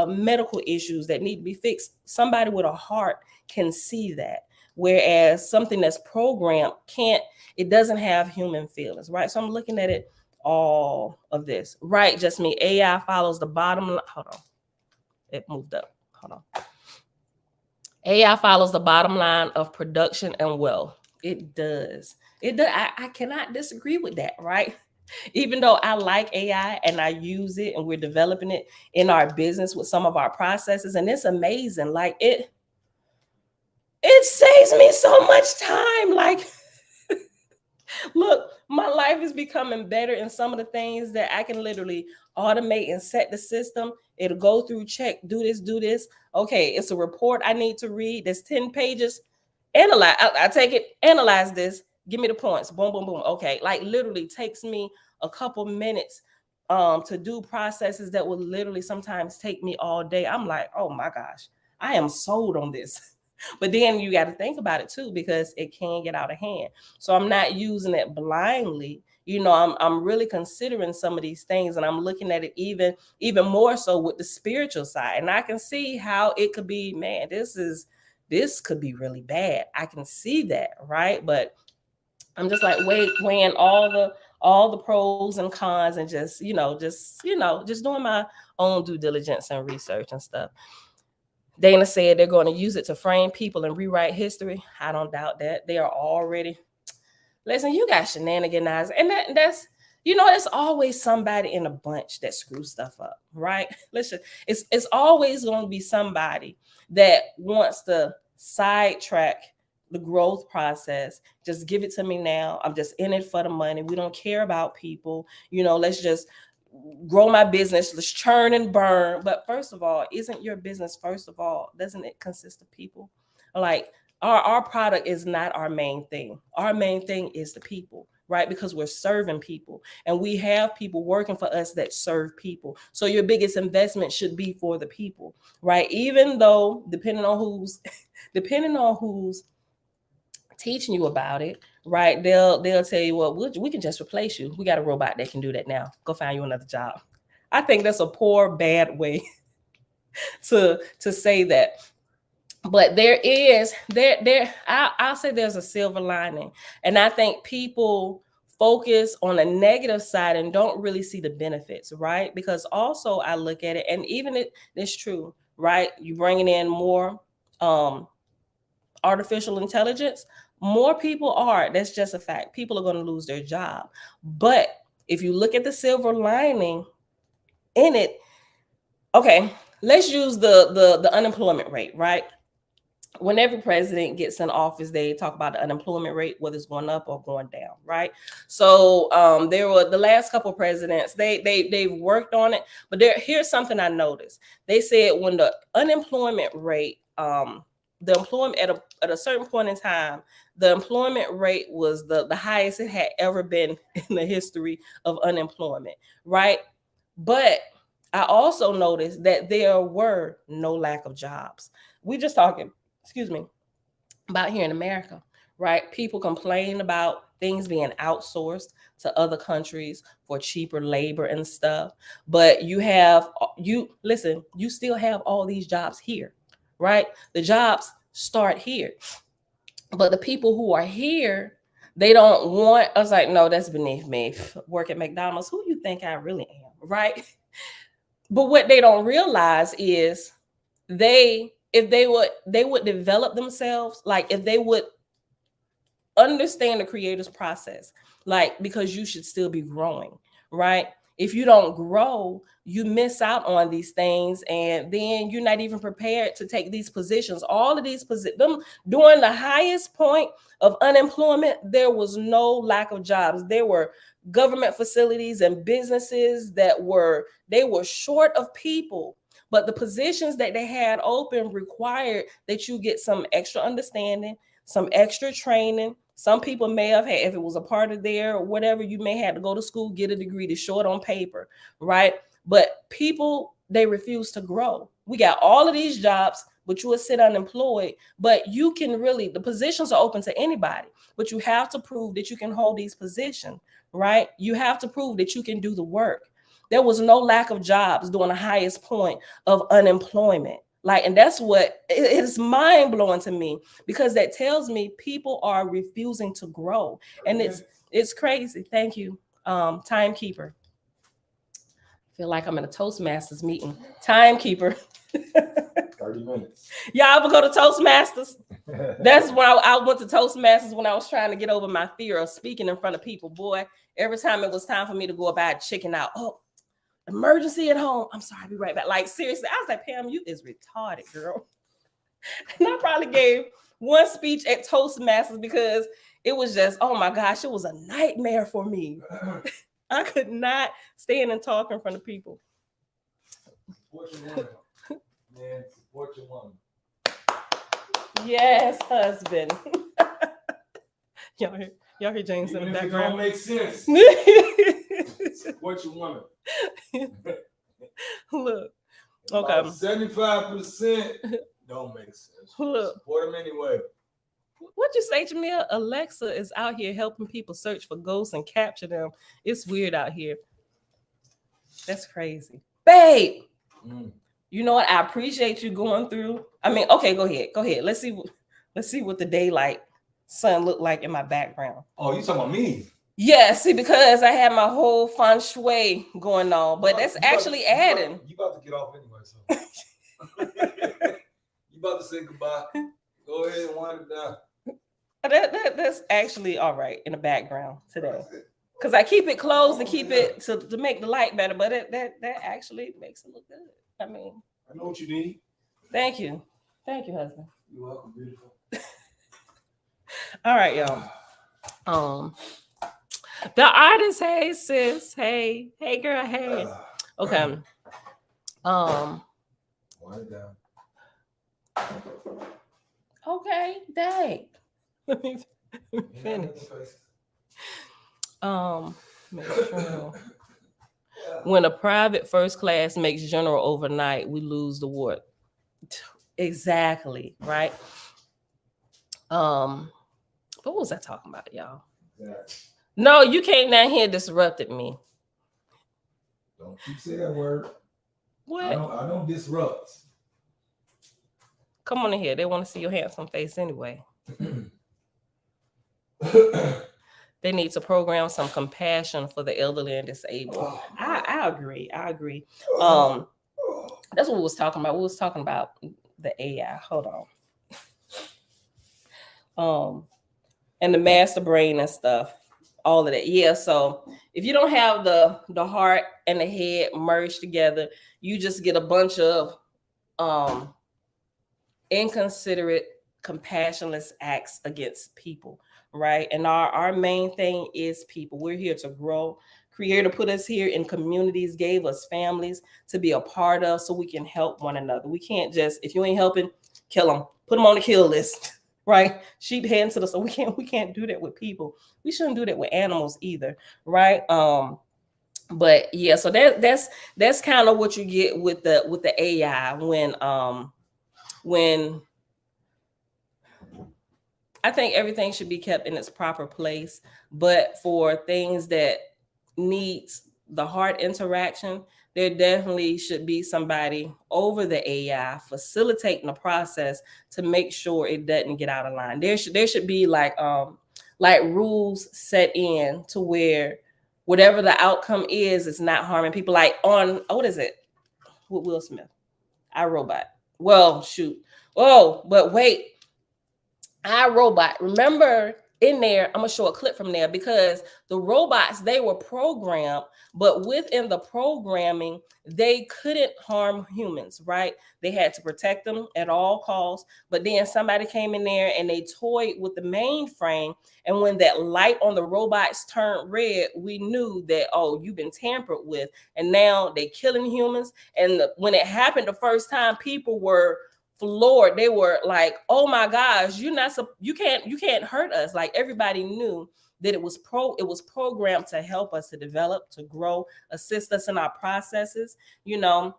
medical issues that need to be fixed, somebody with a heart can see that. Whereas something that's programmed can't, it doesn't have human feelings, right? So I'm looking at it, all of this, right? Just me. AI follows the bottom line. Hold on. It moved up. Hold on. AI follows the bottom line of production and wealth. It does. It does. I cannot disagree with that, right? Even though I like AI and I use it and we're developing it in our business with some of our processes, and it's amazing. Like it saves me so much time. Like, look, my life is becoming better in some of the things that I can literally automate and set the system. It'll go through, check, do this. Okay, it's a report I need to read. There's 10 pages. Analyze. I take it, analyze this, give me the points. Boom, boom, boom. Okay, like literally takes me a couple minutes to do processes that will literally sometimes take me all day. I'm like, oh my gosh, I am sold on this. But then you got to think about it too, because it can get out of hand. So I'm not using it blindly. I'm really considering some of these things, and I'm looking at it even more so with the spiritual side. And I can see how it could be, man, this could be really bad. I can see that, right? But I'm just like weighing all the pros and cons, and just doing my own due diligence and research and stuff. Dana said they're going to use it to frame people and rewrite history. I don't doubt that. They are already, listen, you got shenanigans, and that's it's always somebody in a bunch that screws stuff up, right? Listen, it's always going to be somebody that wants to sidetrack the growth process. Just give it to me now. I'm just in it for the money. We don't care about people. Let's just grow my business. Let's churn and burn. But first of all, isn't your business, first of all, doesn't it consist of people? Like, our product is not our main thing. Our main thing is the people, right? Because we're serving people, and we have people working for us that serve people. So your biggest investment should be for the people, right? Even though depending on who's teaching you about it, right? They'll tell you, well, we can just replace you. We got a robot that can do that now. Go find you another job. I think that's a poor, bad way to say that. But I'll say there's a silver lining. And I think people focus on the negative side and don't really see the benefits, right? Because also I look at it, and even it's true, right? You bringing in more artificial intelligence, more people are. That's just a fact. People are going to lose their job. But if you look at the silver lining in it, okay, let's use the unemployment rate, right? When every president gets in office, they talk about the unemployment rate, whether it's going up or going down, right? So there were the last couple of presidents, they've worked on it. But here's something I noticed. They said when the unemployment rate, the employment at a certain point in time, the employment rate was the highest it had ever been in the history of unemployment, right? But I also noticed that there were no lack of jobs. We just talking, excuse me, about here in America, right? People complain about things being outsourced to other countries for cheaper labor and stuff. But you still have all these jobs here, right? The jobs start here. But the people who are here, they don't want us. Like, no, that's beneath me. Work at McDonald's. Who you think I really am, right? But what they don't realize is they would develop themselves, like if they would understand the creator's process, like, because you should still be growing, right? If you don't grow, you miss out on these things, and then you're not even prepared to take these positions. All of these positions, during the highest point of unemployment, there was no lack of jobs. There were government facilities and businesses they were short of people, but the positions that they had open required that you get some extra understanding, some extra training. Some people may have had, if it was a part of their or whatever, you may have to go to school, get a degree to show it on paper, right? But people, they refuse to grow. We got all of these jobs, but you will sit unemployed. But you can really, the positions are open to anybody, but you have to prove that you can hold these positions, right? You have to prove that you can do the work. There was no lack of jobs during the highest point of unemployment. Like, and that's what it's mind blowing to me, because that tells me people are refusing to grow, and it's crazy. Thank you, timekeeper. I feel like I'm in a Toastmasters meeting. Timekeeper. 30 minutes. Y'all ever go to Toastmasters? That's when I went to Toastmasters when I was trying to get over my fear of speaking in front of people. Boy, every time it was time for me to go about chicken out. Oh, emergency at home. I'm sorry, I'll be right back. Like, seriously, I was like, Pam, you is retarded, girl. And I probably gave one speech at Toastmasters because it was just, oh my gosh, it was a nightmare for me. I could not stand and talk in front of people. Support your woman. Man, support your woman. Yes, husband. Y'all hear James Even in the if background? it don't make sense. Support your woman. Look. About Okay. 75% don't make sense. Look. Support them anyway. What you say, Jamil? Alexa is out here helping people search for ghosts and capture them. It's weird out here. That's crazy. Babe, you know what? I appreciate you going through. I mean, okay, go ahead. Go ahead. Let's see what the daylight sun looked like in my background. Oh, you talking about me? Yeah, see, because I had my whole feng shui going on, but that's actually adding. You about to get off anyway, so. You about to say goodbye. Go ahead and wind it down. That's actually all right in the background today, because I keep it closed to keep it to make the light better, but that actually makes it look good. I mean, I know what you need. Thank you, husband. You're welcome, beautiful. All right, y'all. The artist, hey sis, hey girl, hey. Okay. Wind it down. Okay, dang. Let me finish. Make sure. When a private first class makes general overnight, we lose the war. Exactly, right? What was I talking about, y'all? Exactly. No, you came down here and disrupted me. Don't keep saying that word. What? I don't disrupt. Come on in here. They want to see your handsome face anyway. They need to program some compassion for the elderly and disabled. I agree. That's what we was talking about. We was talking about the AI. Hold on. And the master brain and stuff. All of that. Yeah. So if you don't have the heart and the head merged together, you just get a bunch of inconsiderate, compassionless acts against people, right? And our main thing is people. We're here to grow. Creator put us here in communities, gave us families to be a part of, so we can help one another. We can't just, if you ain't helping, kill them, put them on the kill list, right? Sheep heading to the, so we can't do that with people. We shouldn't do that with animals either, right? But yeah, so that's kind of what you get with the AI when I think everything should be kept in its proper place, but for things that needs the heart interaction, there definitely should be somebody over the AI facilitating the process to make sure it doesn't get out of line. There should be like rules set in to where whatever the outcome is, it's not harming people. Like on what is it with Will Smith? iRobot. Well, shoot. Oh, but wait, iRobot. Remember in there, I'm gonna show a clip from there because the robots, they were programmed, but within the programming, they couldn't harm humans, right? They had to protect them at all costs. But then somebody came in there and they toyed with the mainframe. And when that light on the robots turned red, we knew that, oh, you've been tampered with. And now they're killing humans. And when it happened the first time, people were floored. They were like, oh my gosh, you can't hurt us. Like everybody knew that it was programmed to help us to develop, to grow, assist us in our processes, you know.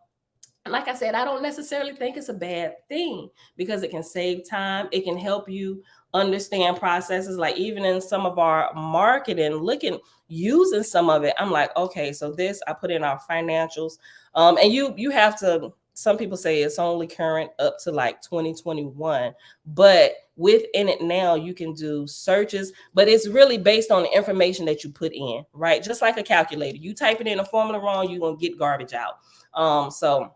And like I said, I don't necessarily think it's a bad thing because it can save time. It can help you understand processes. Like even in some of our marketing, using some of it, I'm like, okay, so this I put in our financials. And you have to, some people say it's only current up to like 2021, but within it now you can do searches, but it's really based on the information that you put in, right? Just like a calculator, you type it in a formula wrong, you're gonna get garbage out. So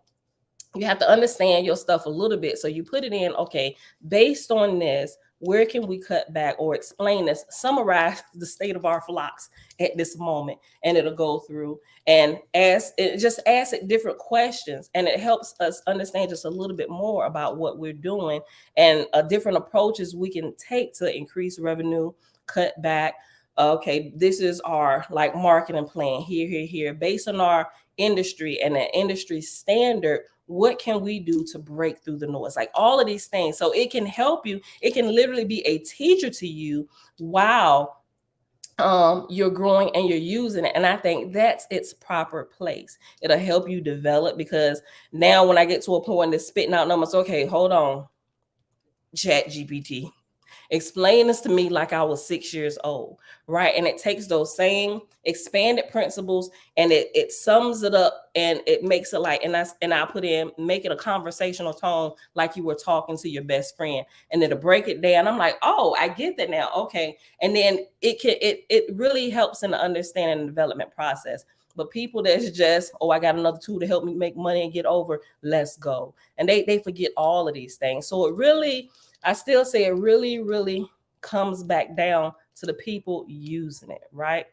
you have to understand your stuff a little bit. So you put it in, okay, based on this, where can we cut back, or explain this, summarize the state of our flocks at this moment, and it'll go through and ask it different questions, and it helps us understand just a little bit more about what we're doing and different approaches we can take to increase revenue, cut back. Okay, this is our like marketing plan here based on our industry and an industry standard. What can we do to break through the noise? Like all of these things. So it can help you. It can literally be a teacher to you while you're growing and you're using it. And I think that's its proper place. It'll help you develop, because now when I get to a point that's spitting out numbers, okay, hold on, Chat GPT, explain this to me like I was 6 years old, right? And it takes those same expanded principles and it sums it up and it makes it like, and I put in, make it a conversational tone like you were talking to your best friend, and then to break it down, I'm like, oh, I get that now. Okay. And then it really helps in the understanding and development process. But people that's just, oh, I got another tool to help me make money and get over, let's go. And they forget all of these things. So it really, I still say it really, really comes back down to the people using it, right?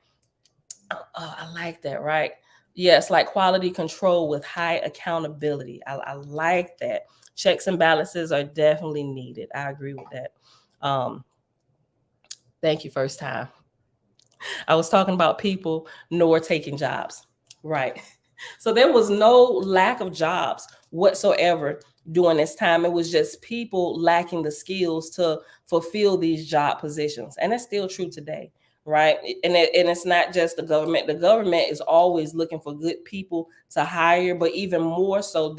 Oh, I like that, right? Yes, like quality control with high accountability. I like that. Checks and balances are definitely needed. I agree with that. Thank you, first time. I was talking about people nor taking jobs, right? So there was no lack of jobs whatsoever during this time. It was just people lacking the skills to fulfill these job positions. And that's still true today, right? And it's not just the government. The government is always looking for good people to hire, but even more so,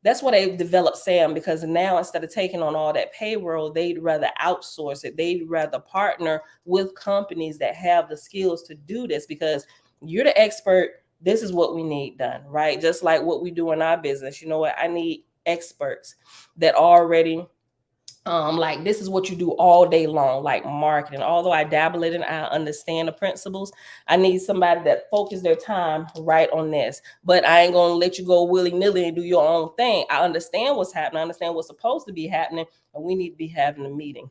that's why they developed SAM, because now instead of taking on all that payroll, they'd rather outsource it. They'd rather partner with companies that have the skills to do this, because you're the expert. This is what we need done, right? Just like what we do in our business. You know what? I need experts that already like this is what you do all day long, like marketing. Although I dabble in it and I understand the principles, I need somebody that focus their time right on this. But I ain't gonna let you go willy-nilly and do your own thing. I understand what's happening. I understand what's supposed to be happening, and we need to be having a meeting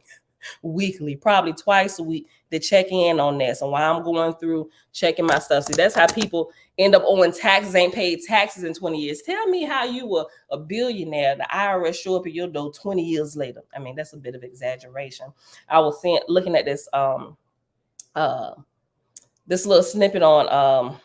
weekly, probably twice a week, to check in on this. And while I'm going through checking my stuff, see, that's how people end up owing taxes, ain't paid taxes in 20 years. Tell me how you were a billionaire, the IRS show up at your door 20 years later. I mean, that's a bit of exaggeration. I was looking at this this little snippet on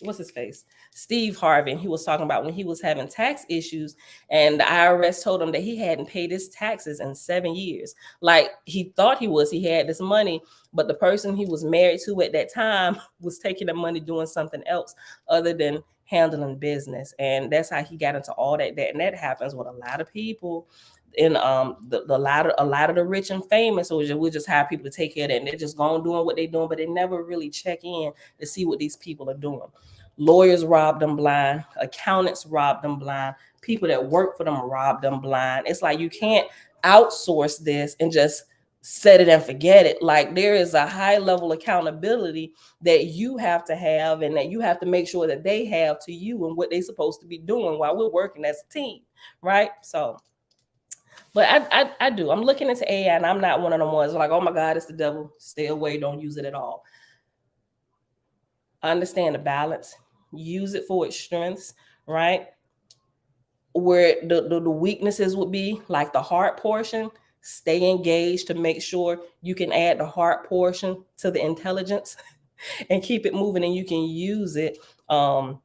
what's his face? Steve Harvey. He was talking about when he was having tax issues and the IRS told him that he hadn't paid his taxes in 7 years. Like he thought he had this money, but the person he was married to at that time was taking the money doing something else other than handling business. And that's how he got into all that. And that happens with a lot of people. in a lot of the rich and famous, or we just hire people to take care of that, and they're just going doing what they're doing, but they never really check in to see what these people are doing. Lawyers rob them blind, accountants rob them blind, people that work for them rob them blind. It's like you can't outsource this and just set it and forget it. Like there is a high level accountability that you have to have, and that you have to make sure that they have to you and what they're supposed to be doing while we're working as a team, right? So, but I do. I'm looking into AI, and I'm not one of them ones like, oh my God, it's the devil. Stay away. Don't use it at all. Understand the balance. Use it for its strengths, right? Where the weaknesses would be, like the heart portion, stay engaged to make sure you can add the heart portion to the intelligence and keep it moving, and you can use it. And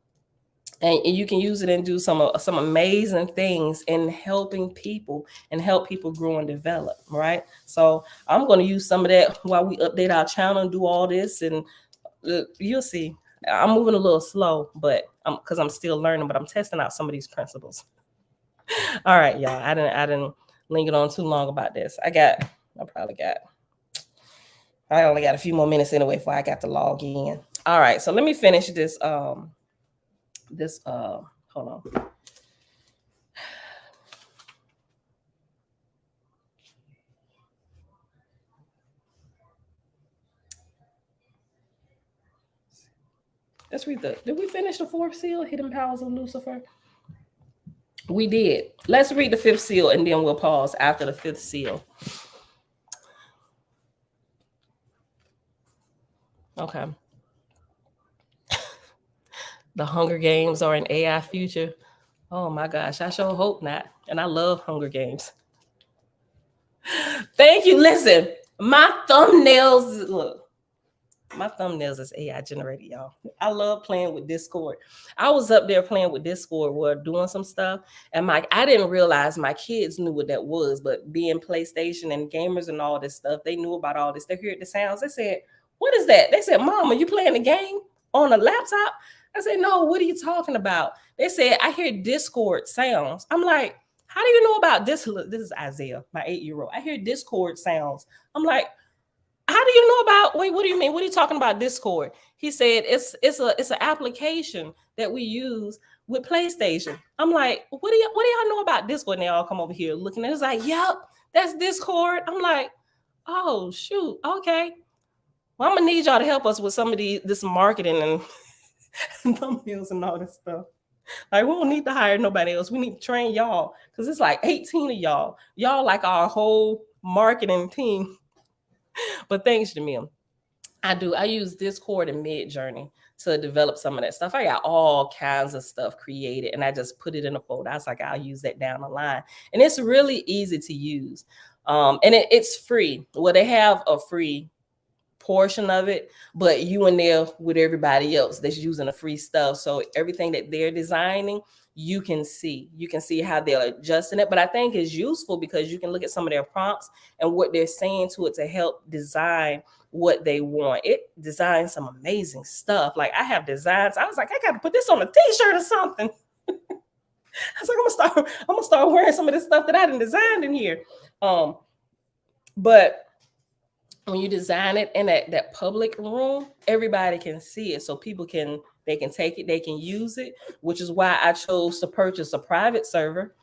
you can use it and do some amazing things in helping people and help people grow and develop, right? So I'm going to use some of that while we update our channel and do all this, and you'll see. I'm moving a little slow, but because I'm still learning, but I'm testing out some of these principles. All right, y'all. I didn't linger on too long about this. I only got a few more minutes anyway before I got to log in. All right, so let me finish this. Hold on. Let's read did we finish the 4th seal, Hidden Powers of Lucifer? We did. Let's read the 5th seal, and then we'll pause after the 5th seal. Okay. The Hunger Games are an AI future. Oh my gosh, I sure hope not. And I love Hunger Games. Thank you. Listen, my thumbnails, look. My thumbnails is AI generated, y'all. I love playing with Discord. I was up there playing with Discord, we're doing some stuff, and I didn't realize my kids knew what that was, but being PlayStation and gamers and all this stuff, they knew about all this. They heard the sounds. They said, "What is that?" They said, "Mom, are you playing a game on a laptop?" I said, "No, what are you talking about?" They said, "I hear Discord sounds." I'm like, "How do you know about this?" This is Isaiah, my 8-year-old. I hear Discord sounds. I'm like, how do you know about, wait, what do you mean? What are you talking about Discord? He said, it's an application that we use with PlayStation. I'm like, what do y'all know about Discord? And they all come over here looking at it. It's like, yep, that's Discord. I'm like, oh shoot, okay. Well, I'm gonna need y'all to help us with some of this marketing and thumbnails and all this stuff. Like, we don't need to hire nobody else. We need to train y'all, because it's like 18 of y'all. Y'all like our whole marketing team. But thanks to me, I use Discord and Midjourney to develop some of that stuff. I got all kinds of stuff created, and I just put it in a folder. I was like, I'll use that down the line. And it's really easy to use. And it's free. Well, they have a free portion of it, but you in there with everybody else that's using the free stuff. So everything that they're designing, you can see how they're adjusting it. But I think it's useful because you can look at some of their prompts and what they're saying to it to help design what they want. It designs some amazing stuff. Like, I have designs. I was like, I got to put this on a t-shirt or something. I was like, I'm gonna start wearing some of this stuff that I done designed in here. But when you design it in that public room, everybody can see it. So people can take it, they can use it, which is why I chose to purchase a private server.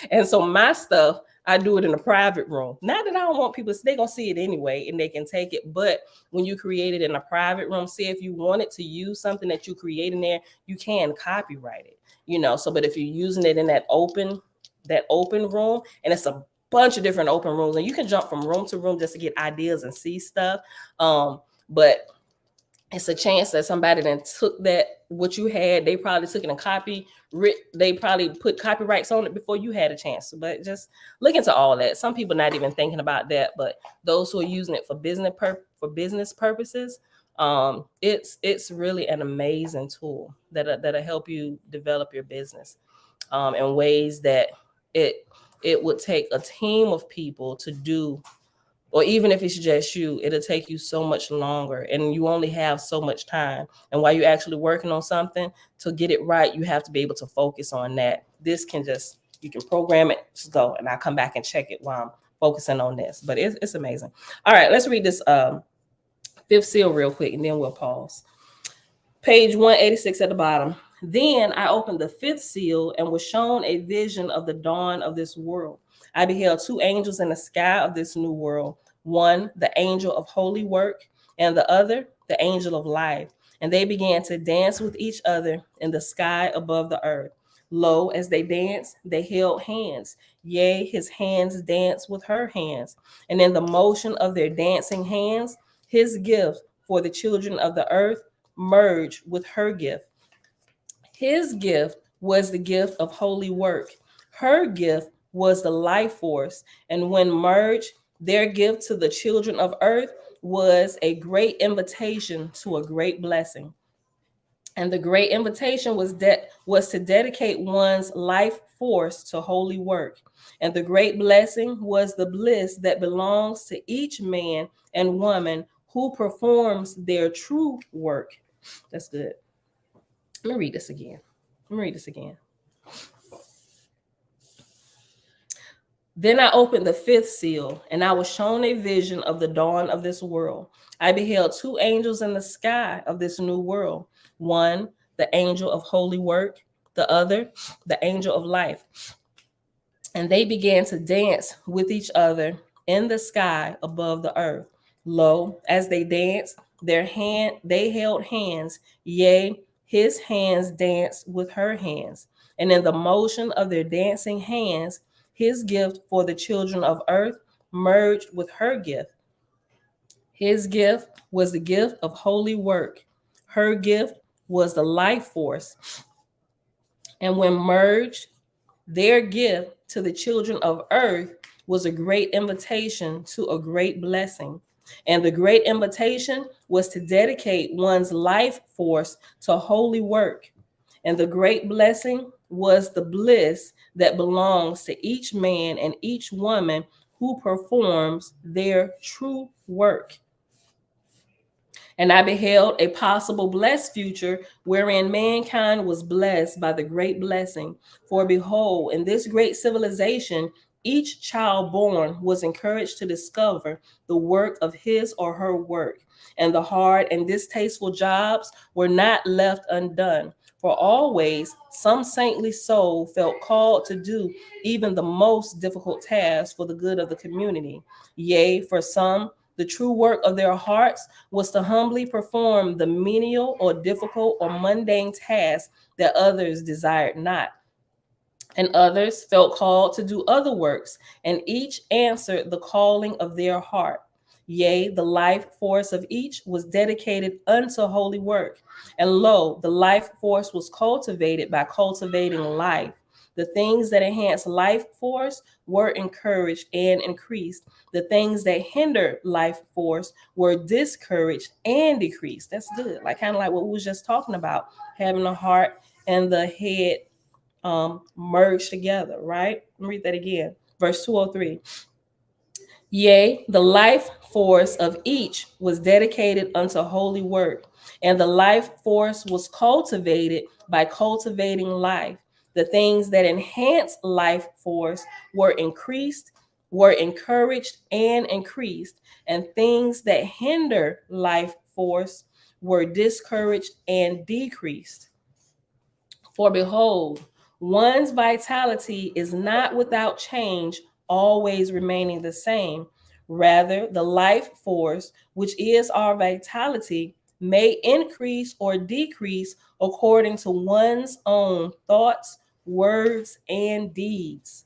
And so my stuff, I do it in a private room. Not that I don't want people, they're going to see it anyway and they can take it. But when you create it in a private room, say if you wanted to use something that you create in there, you can copyright it, So, but if you're using it in that open room, and it's a bunch of different open rooms, and you can jump from room to room just to get ideas and see stuff. But it's a chance that somebody then took what you had, they probably took it and they probably put copyrights on it before you had a chance. But just look into all that. Some people not even thinking about that, but those who are using it for business purposes, it's really an amazing tool that'll help you develop your business in ways that it would take a team of people to do. Or even if it's just you, it'll take you so much longer, and you only have so much time. And while you're actually working on something, to get it right, you have to be able to focus on that. This can just You can program it, just go, and I'll come back and check it while I'm focusing on this. But it's amazing. All right, let's read this fifth seal real quick, and then we'll pause. Page 186 at the bottom. Then I opened the fifth seal and was shown a vision of the dawn of this world. I beheld two angels in the sky of this new world, one the angel of holy work, and the other the angel of life. And they began to dance with each other in the sky above the earth. Lo, as they danced, they held hands. Yea, his hands danced with her hands. And in the motion of their dancing hands, his gift for the children of the earth merged with her gift. His gift was the gift of holy work. Her gift was the life force. And when merged, their gift to the children of earth was a great invitation to a great blessing. And the great invitation was to dedicate one's life force to holy work. And the great blessing was the bliss that belongs to each man and woman who performs their true work. That's good. Let me read this again. Then I opened the fifth seal, and I was shown a vision of the dawn of this world. I beheld two angels in the sky of this new world, one the angel of holy work, the other the angel of life. And they began to dance with each other in the sky above the earth. Lo, as they danced, they held hands, yea, his hands danced with her hands. And in the motion of their dancing hands, his gift for the children of earth merged with her gift. His gift was the gift of holy work. Her gift was the life force. And when merged, their gift to the children of earth was a great invitation to a great blessing. And the great invitation was to dedicate one's life force to holy work. And the great blessing was the bliss that belongs to each man and each woman who performs their true work. And I beheld a possible blessed future wherein mankind was blessed by the great blessing. For behold, in this great civilization, each child born was encouraged to discover the work of his or her work. And the hard and distasteful jobs were not left undone. For always some saintly soul felt called to do even the most difficult tasks for the good of the community. Yea, for some, the true work of their hearts was to humbly perform the menial or difficult or mundane tasks that others desired not. And others felt called to do other works, and each answered the calling of their heart. Yea, the life force of each was dedicated unto holy work. And lo, the life force was cultivated by cultivating life. The things that enhance life force were encouraged and increased. The things that hinder life force were discouraged and decreased. That's good. Like kind of like what we was just talking about, having the heart and the head merged together, right? Let me read that again. Verse 203. Yea, the life force of each was dedicated unto holy work, and the life force was cultivated by cultivating life. The things that enhance life force were increased, were encouraged and increased, and things that hinder life force were discouraged and decreased. For behold, one's vitality is not without change, always remaining the same. Rather, the life force, which is our vitality, may increase or decrease according to one's own thoughts, words, and deeds.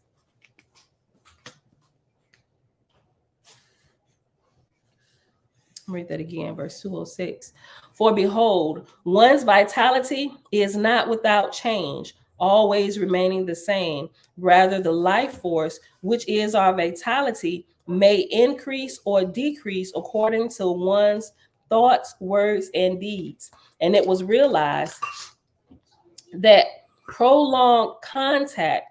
Read that again, verse 206. For behold, one's vitality is not without change, always remaining the same. Rather, the life force, which is our vitality, may increase or decrease according to one's thoughts, words, and deeds. And it was realized that prolonged contact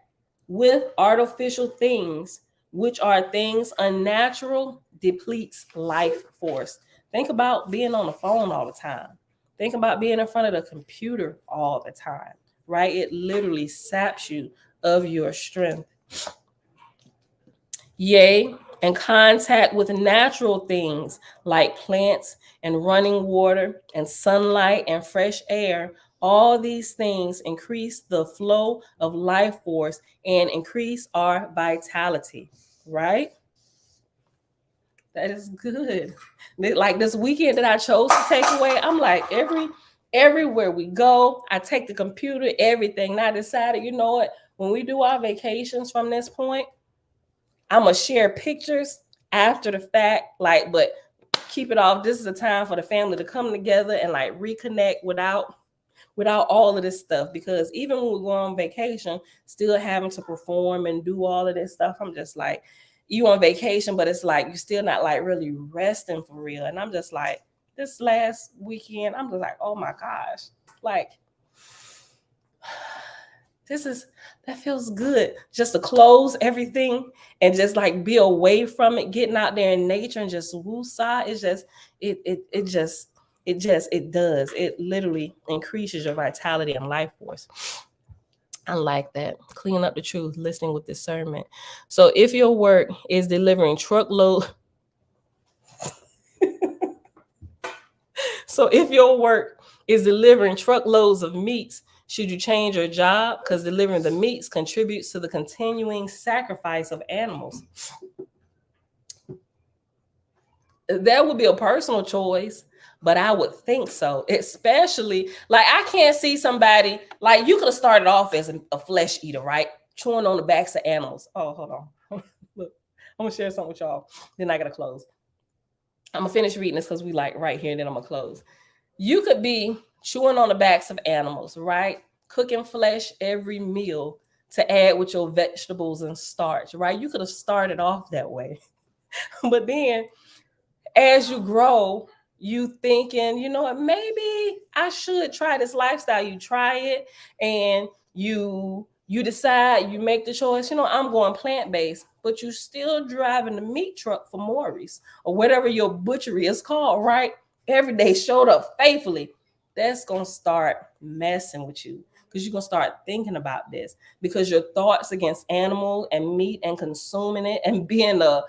with artificial things, which are things unnatural, depletes life force. Think about being on the phone all the time. Think about being in front of the computer all the time, right? It literally saps you of your strength. Yea, and contact with natural things like plants and running water and sunlight and fresh air. All these things increase the flow of life force and increase our vitality, right? That is good. Like this weekend that I chose to take away, I'm like, everywhere we go, I take the computer, everything. And I decided, you know what? When we do our vacations from this point, I'm gonna share pictures after the fact, like, but keep it off. This is a time for the family to come together and like reconnect without all of this stuff. Because even when we go on vacation, still having to perform and do all of this stuff, I'm just like, you on vacation, but it's like you're still not like really resting for real. And I'm just like, this last weekend, I'm just like, oh my gosh, like that feels good just to close everything and just like be away from it, getting out there in nature and just woosah. It's just it literally increases your vitality and life force. I like that. Cleaning up the truth, listening with discernment. So if your work is delivering truckload so if your work is delivering truckloads of meats, should you change your job? Because delivering the meats contributes to the continuing sacrifice of animals. That would be a personal choice, but I would think so. Especially, like, I can't see somebody, like, you could have started off as a flesh eater, right? Chewing on the backs of animals. Oh, hold on. Look, I'm going to share something with y'all. Then I got to close. I'm going to finish reading this because we like right here, and then I'm going to close. You could be chewing on the backs of animals, right? Cooking flesh every meal to add with your vegetables and starch, right? You could have started off that way. But then as you grow, you thinking, you know what, maybe I should try this lifestyle. You try it and you decide, you make the choice, you know, I'm going plant-based, but you still driving the meat truck for Maurice or whatever your butchery is called, right? Every day showed up faithfully. That's going to start messing with you because you're going to start thinking about this because your thoughts against animal and meat and consuming it and being a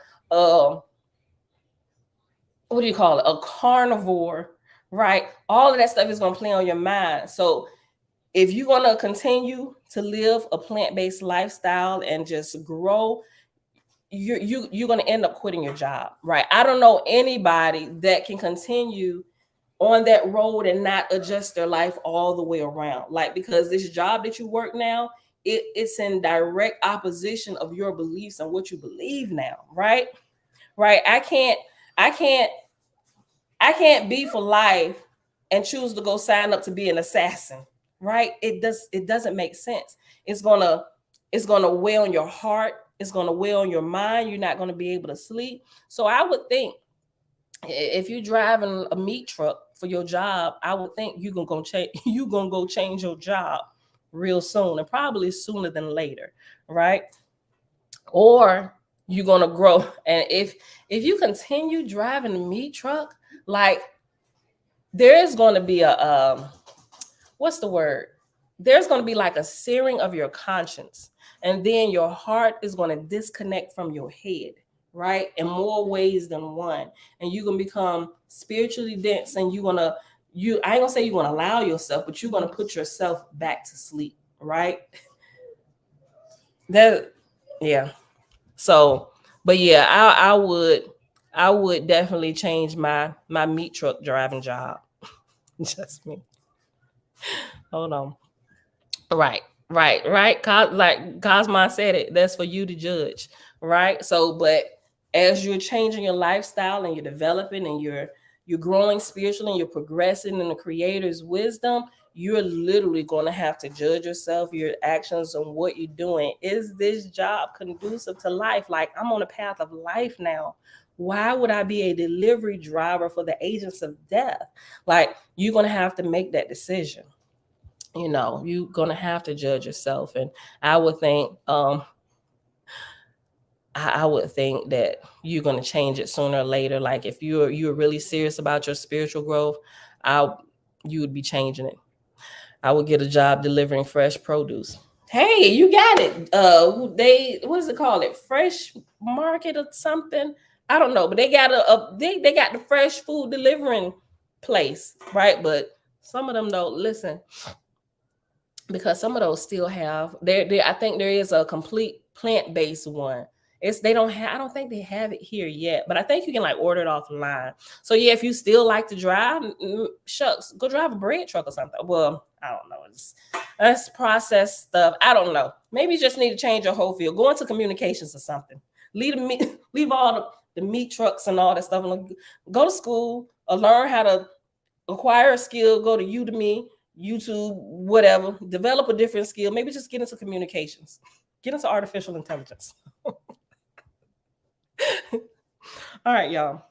what do you call it? A carnivore, right? All of that stuff is going to play on your mind. So if you're going to continue to live a plant-based lifestyle and just grow, you're going to end up quitting your job, right? I don't know anybody that can continue on that road and not adjust their life all the way around. Like, because this job that you work now, it's in direct opposition of your beliefs and what you believe now, right? Right. I can't be for life and choose to go sign up to be an assassin, right? It doesn't make sense. It's gonna weigh on your heart. It's gonna weigh on your mind. You're not gonna be able to sleep. So I would think if you're driving a meat truck for your job, I would think you're gonna go change your job real soon, and probably sooner than later, right? Or you're gonna grow. And if you continue driving the meat truck, like, there is going to be a what's the word? There's going to be like a searing of your conscience, and then your heart is going to disconnect from your head, right? In more ways than one, and you're going to become spiritually dense, and I ain't gonna say you're going to allow yourself, but you're going to put yourself back to sleep, right? Yeah. So, but yeah, I would definitely change my meat truck driving job. Just me. Hold on. Right. Like Cosmo said it. That's for you to judge. Right. So, but as you're changing your lifestyle and you're developing and you're growing spiritually and you're progressing in the Creator's wisdom, you're literally going to have to judge yourself, your actions, and what you're doing. Is this job conducive to life? Like, I'm on a path of life now. Why would I be a delivery driver for the agents of death? Like, you're going to have to make that decision. You know, you're going to have to judge yourself. And I would think, I would think that you're going to change it sooner or later. Like, if you're really serious about your spiritual growth, you would be changing it. I would get a job delivering fresh produce. Hey, you got it. What is it called? It Fresh Market or something? I don't know, but they got they got the fresh food delivering place, right? But some of them don't listen because some of those still have there. I think there is a complete plant-based one. They don't have. I don't think they have it here yet, but I think you can like order it offline. So yeah, if you still like to drive, shucks, go drive a bread truck or something. Well, I don't know. That's processed stuff. I don't know. Maybe you just need to change your whole field. Go into communications or something. Leave all the meat trucks and all that stuff. And go to school or learn how to acquire a skill. Go to Udemy, YouTube, whatever. Develop a different skill. Maybe just get into communications. Get into artificial intelligence. All right, y'all.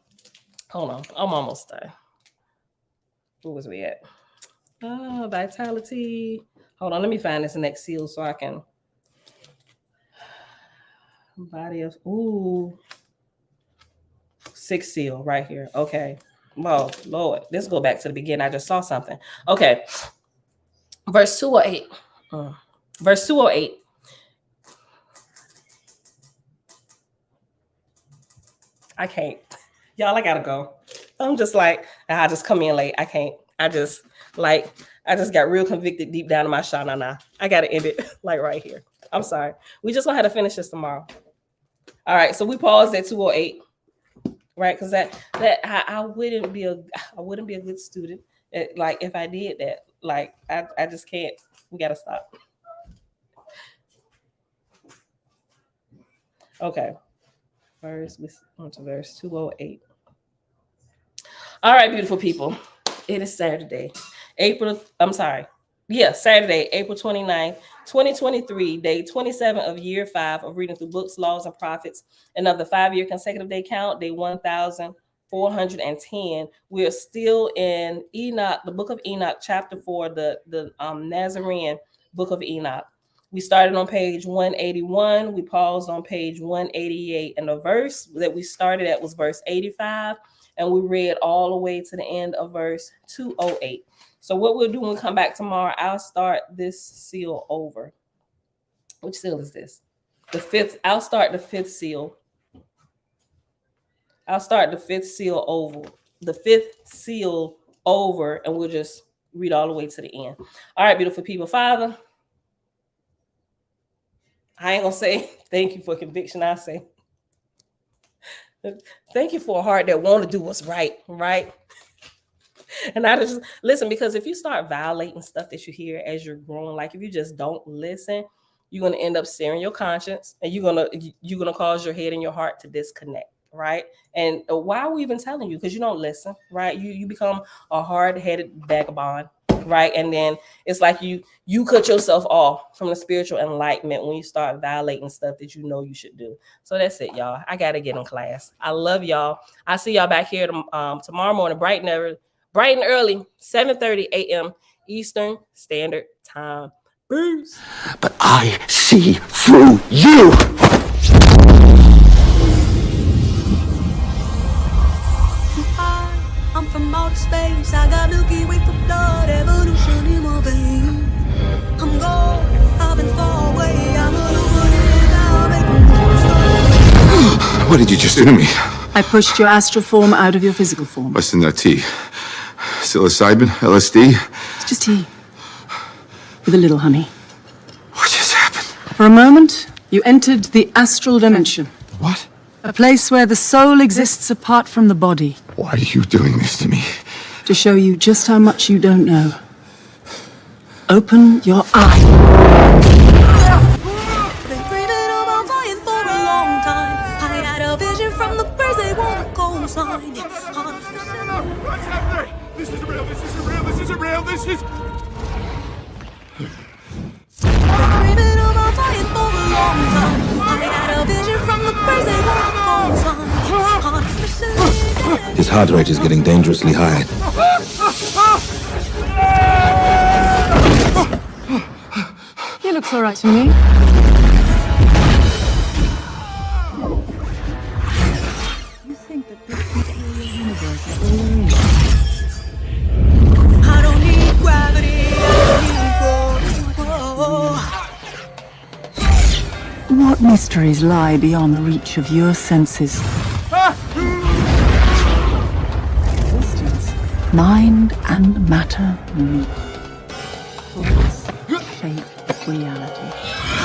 Hold on. I'm almost done. Where was we at? Vitality. Hold on. Let me find this next seal so I can. Body of. Ooh. 6th seal right here. Okay. Oh, Lord. Let's go back to the beginning. I just saw something. Okay. Verse 208. Verse 208. I can't. Y'all, I gotta go. I'm just like, I just come in late. I can't. I just got real convicted deep down in my shana. I gotta end it like right here. I'm sorry. We just gonna have to finish this tomorrow. All right, so we paused at 208, right? Because that I wouldn't be a good student. Like if I did that, like I just can't. We gotta stop. Okay. Verse 208. All right, beautiful people. It is Saturday, April 29th, 2023, day 27 of year 5 of reading through books, laws, and prophets, and of the 5-year consecutive day count, day 1410. We are still in Enoch, the book of Enoch, chapter 4, the Nazarene book of Enoch. We started on page 181. We paused on page 188. And the verse that we started at was verse 85. And we read all the way to the end of verse 208. So what we'll do when we come back tomorrow, I'll start this seal over. Which seal is this? The 5th. I'll start the 5th seal. I'll start the 5th seal over. The 5th seal over. And we'll just read all the way to the end. All right, beautiful people. Father, I ain't gonna say thank you for conviction. I say thank you for a heart that want to do what's right. And I just listen, because if you start violating stuff that you hear as you're growing, like if you just don't listen, you're gonna end up searing your conscience, and you're gonna cause your head and your heart to disconnect, right? And why are we even telling you? Because you don't listen, right? You become a hard-headed vagabond. Right. And then it's like you cut yourself off from the spiritual enlightenment when you start violating stuff that you know you should do. So that's it, y'all. I got to get in class. I love y'all. I see y'all back here tomorrow morning, bright and early, 7:30 a.m. Eastern Standard Time. Peace. But I see through you. I'm from outer space. I got Milky Way for blood, evolution in my veins. I'm gold, I've been far away. I'm illuminated. What did you just do to me? I pushed your astral form out of your physical form. What's in that tea? Psilocybin? LSD? It's just tea. With a little honey. What just happened? For a moment, you entered the astral dimension. What? A place where the soul exists apart from the body. Why are you doing this to me? To show you just how much you don't know. Open your eye. Been dreaming about flying for a long time. I had a vision from the birds, they want a cosign. What's happening? This isn't real, this isn't real, this isn't real, this is... Dreaming about flying for a long time. I had a vision from the birds, they want a cosign. His heart rate is getting dangerously high. He looks all right to me. You think that this peculiar universe is all there is? I don't need gravity, I don't need What mysteries lie beyond the reach of your senses? Existence, mind and matter meet. Thoughts shape reality.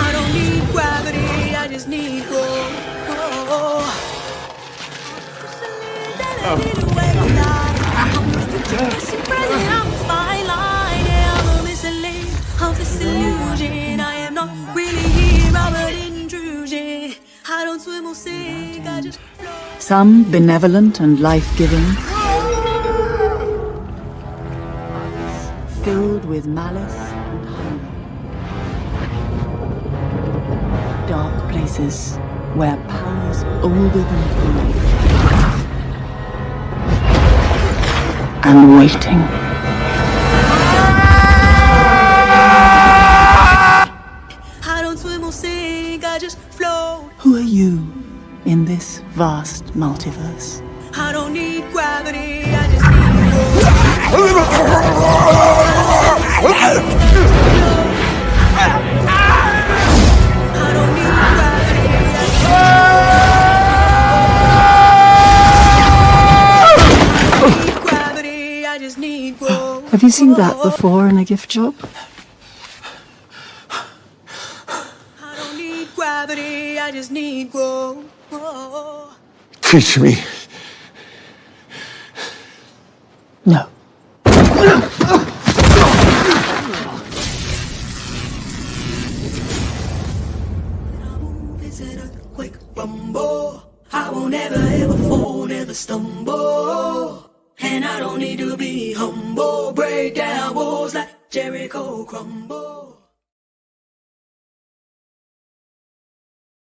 I don't need gravity, I just need growth. I'm a fine line, yeah, I'm a mislead, I'm this illusion. I am not really here, I'm an intrusion. I don't swim or sink, I just float. Some benevolent and life-giving, filled with malice and hunger. Dark places where powers older than time and waiting. I don't swim or sink, I just float. Who are you in this vast multiverse? I don't need gravity, I just need growth. I don't need gravity, I just need growth. Have you seen that before in a gift shop? I don't need gravity, I just need growth. Teach me. No. It's an earthquake rumble. I won't ever fall, never stumble. And I don't need to be humble. Break down walls like Jericho crumble.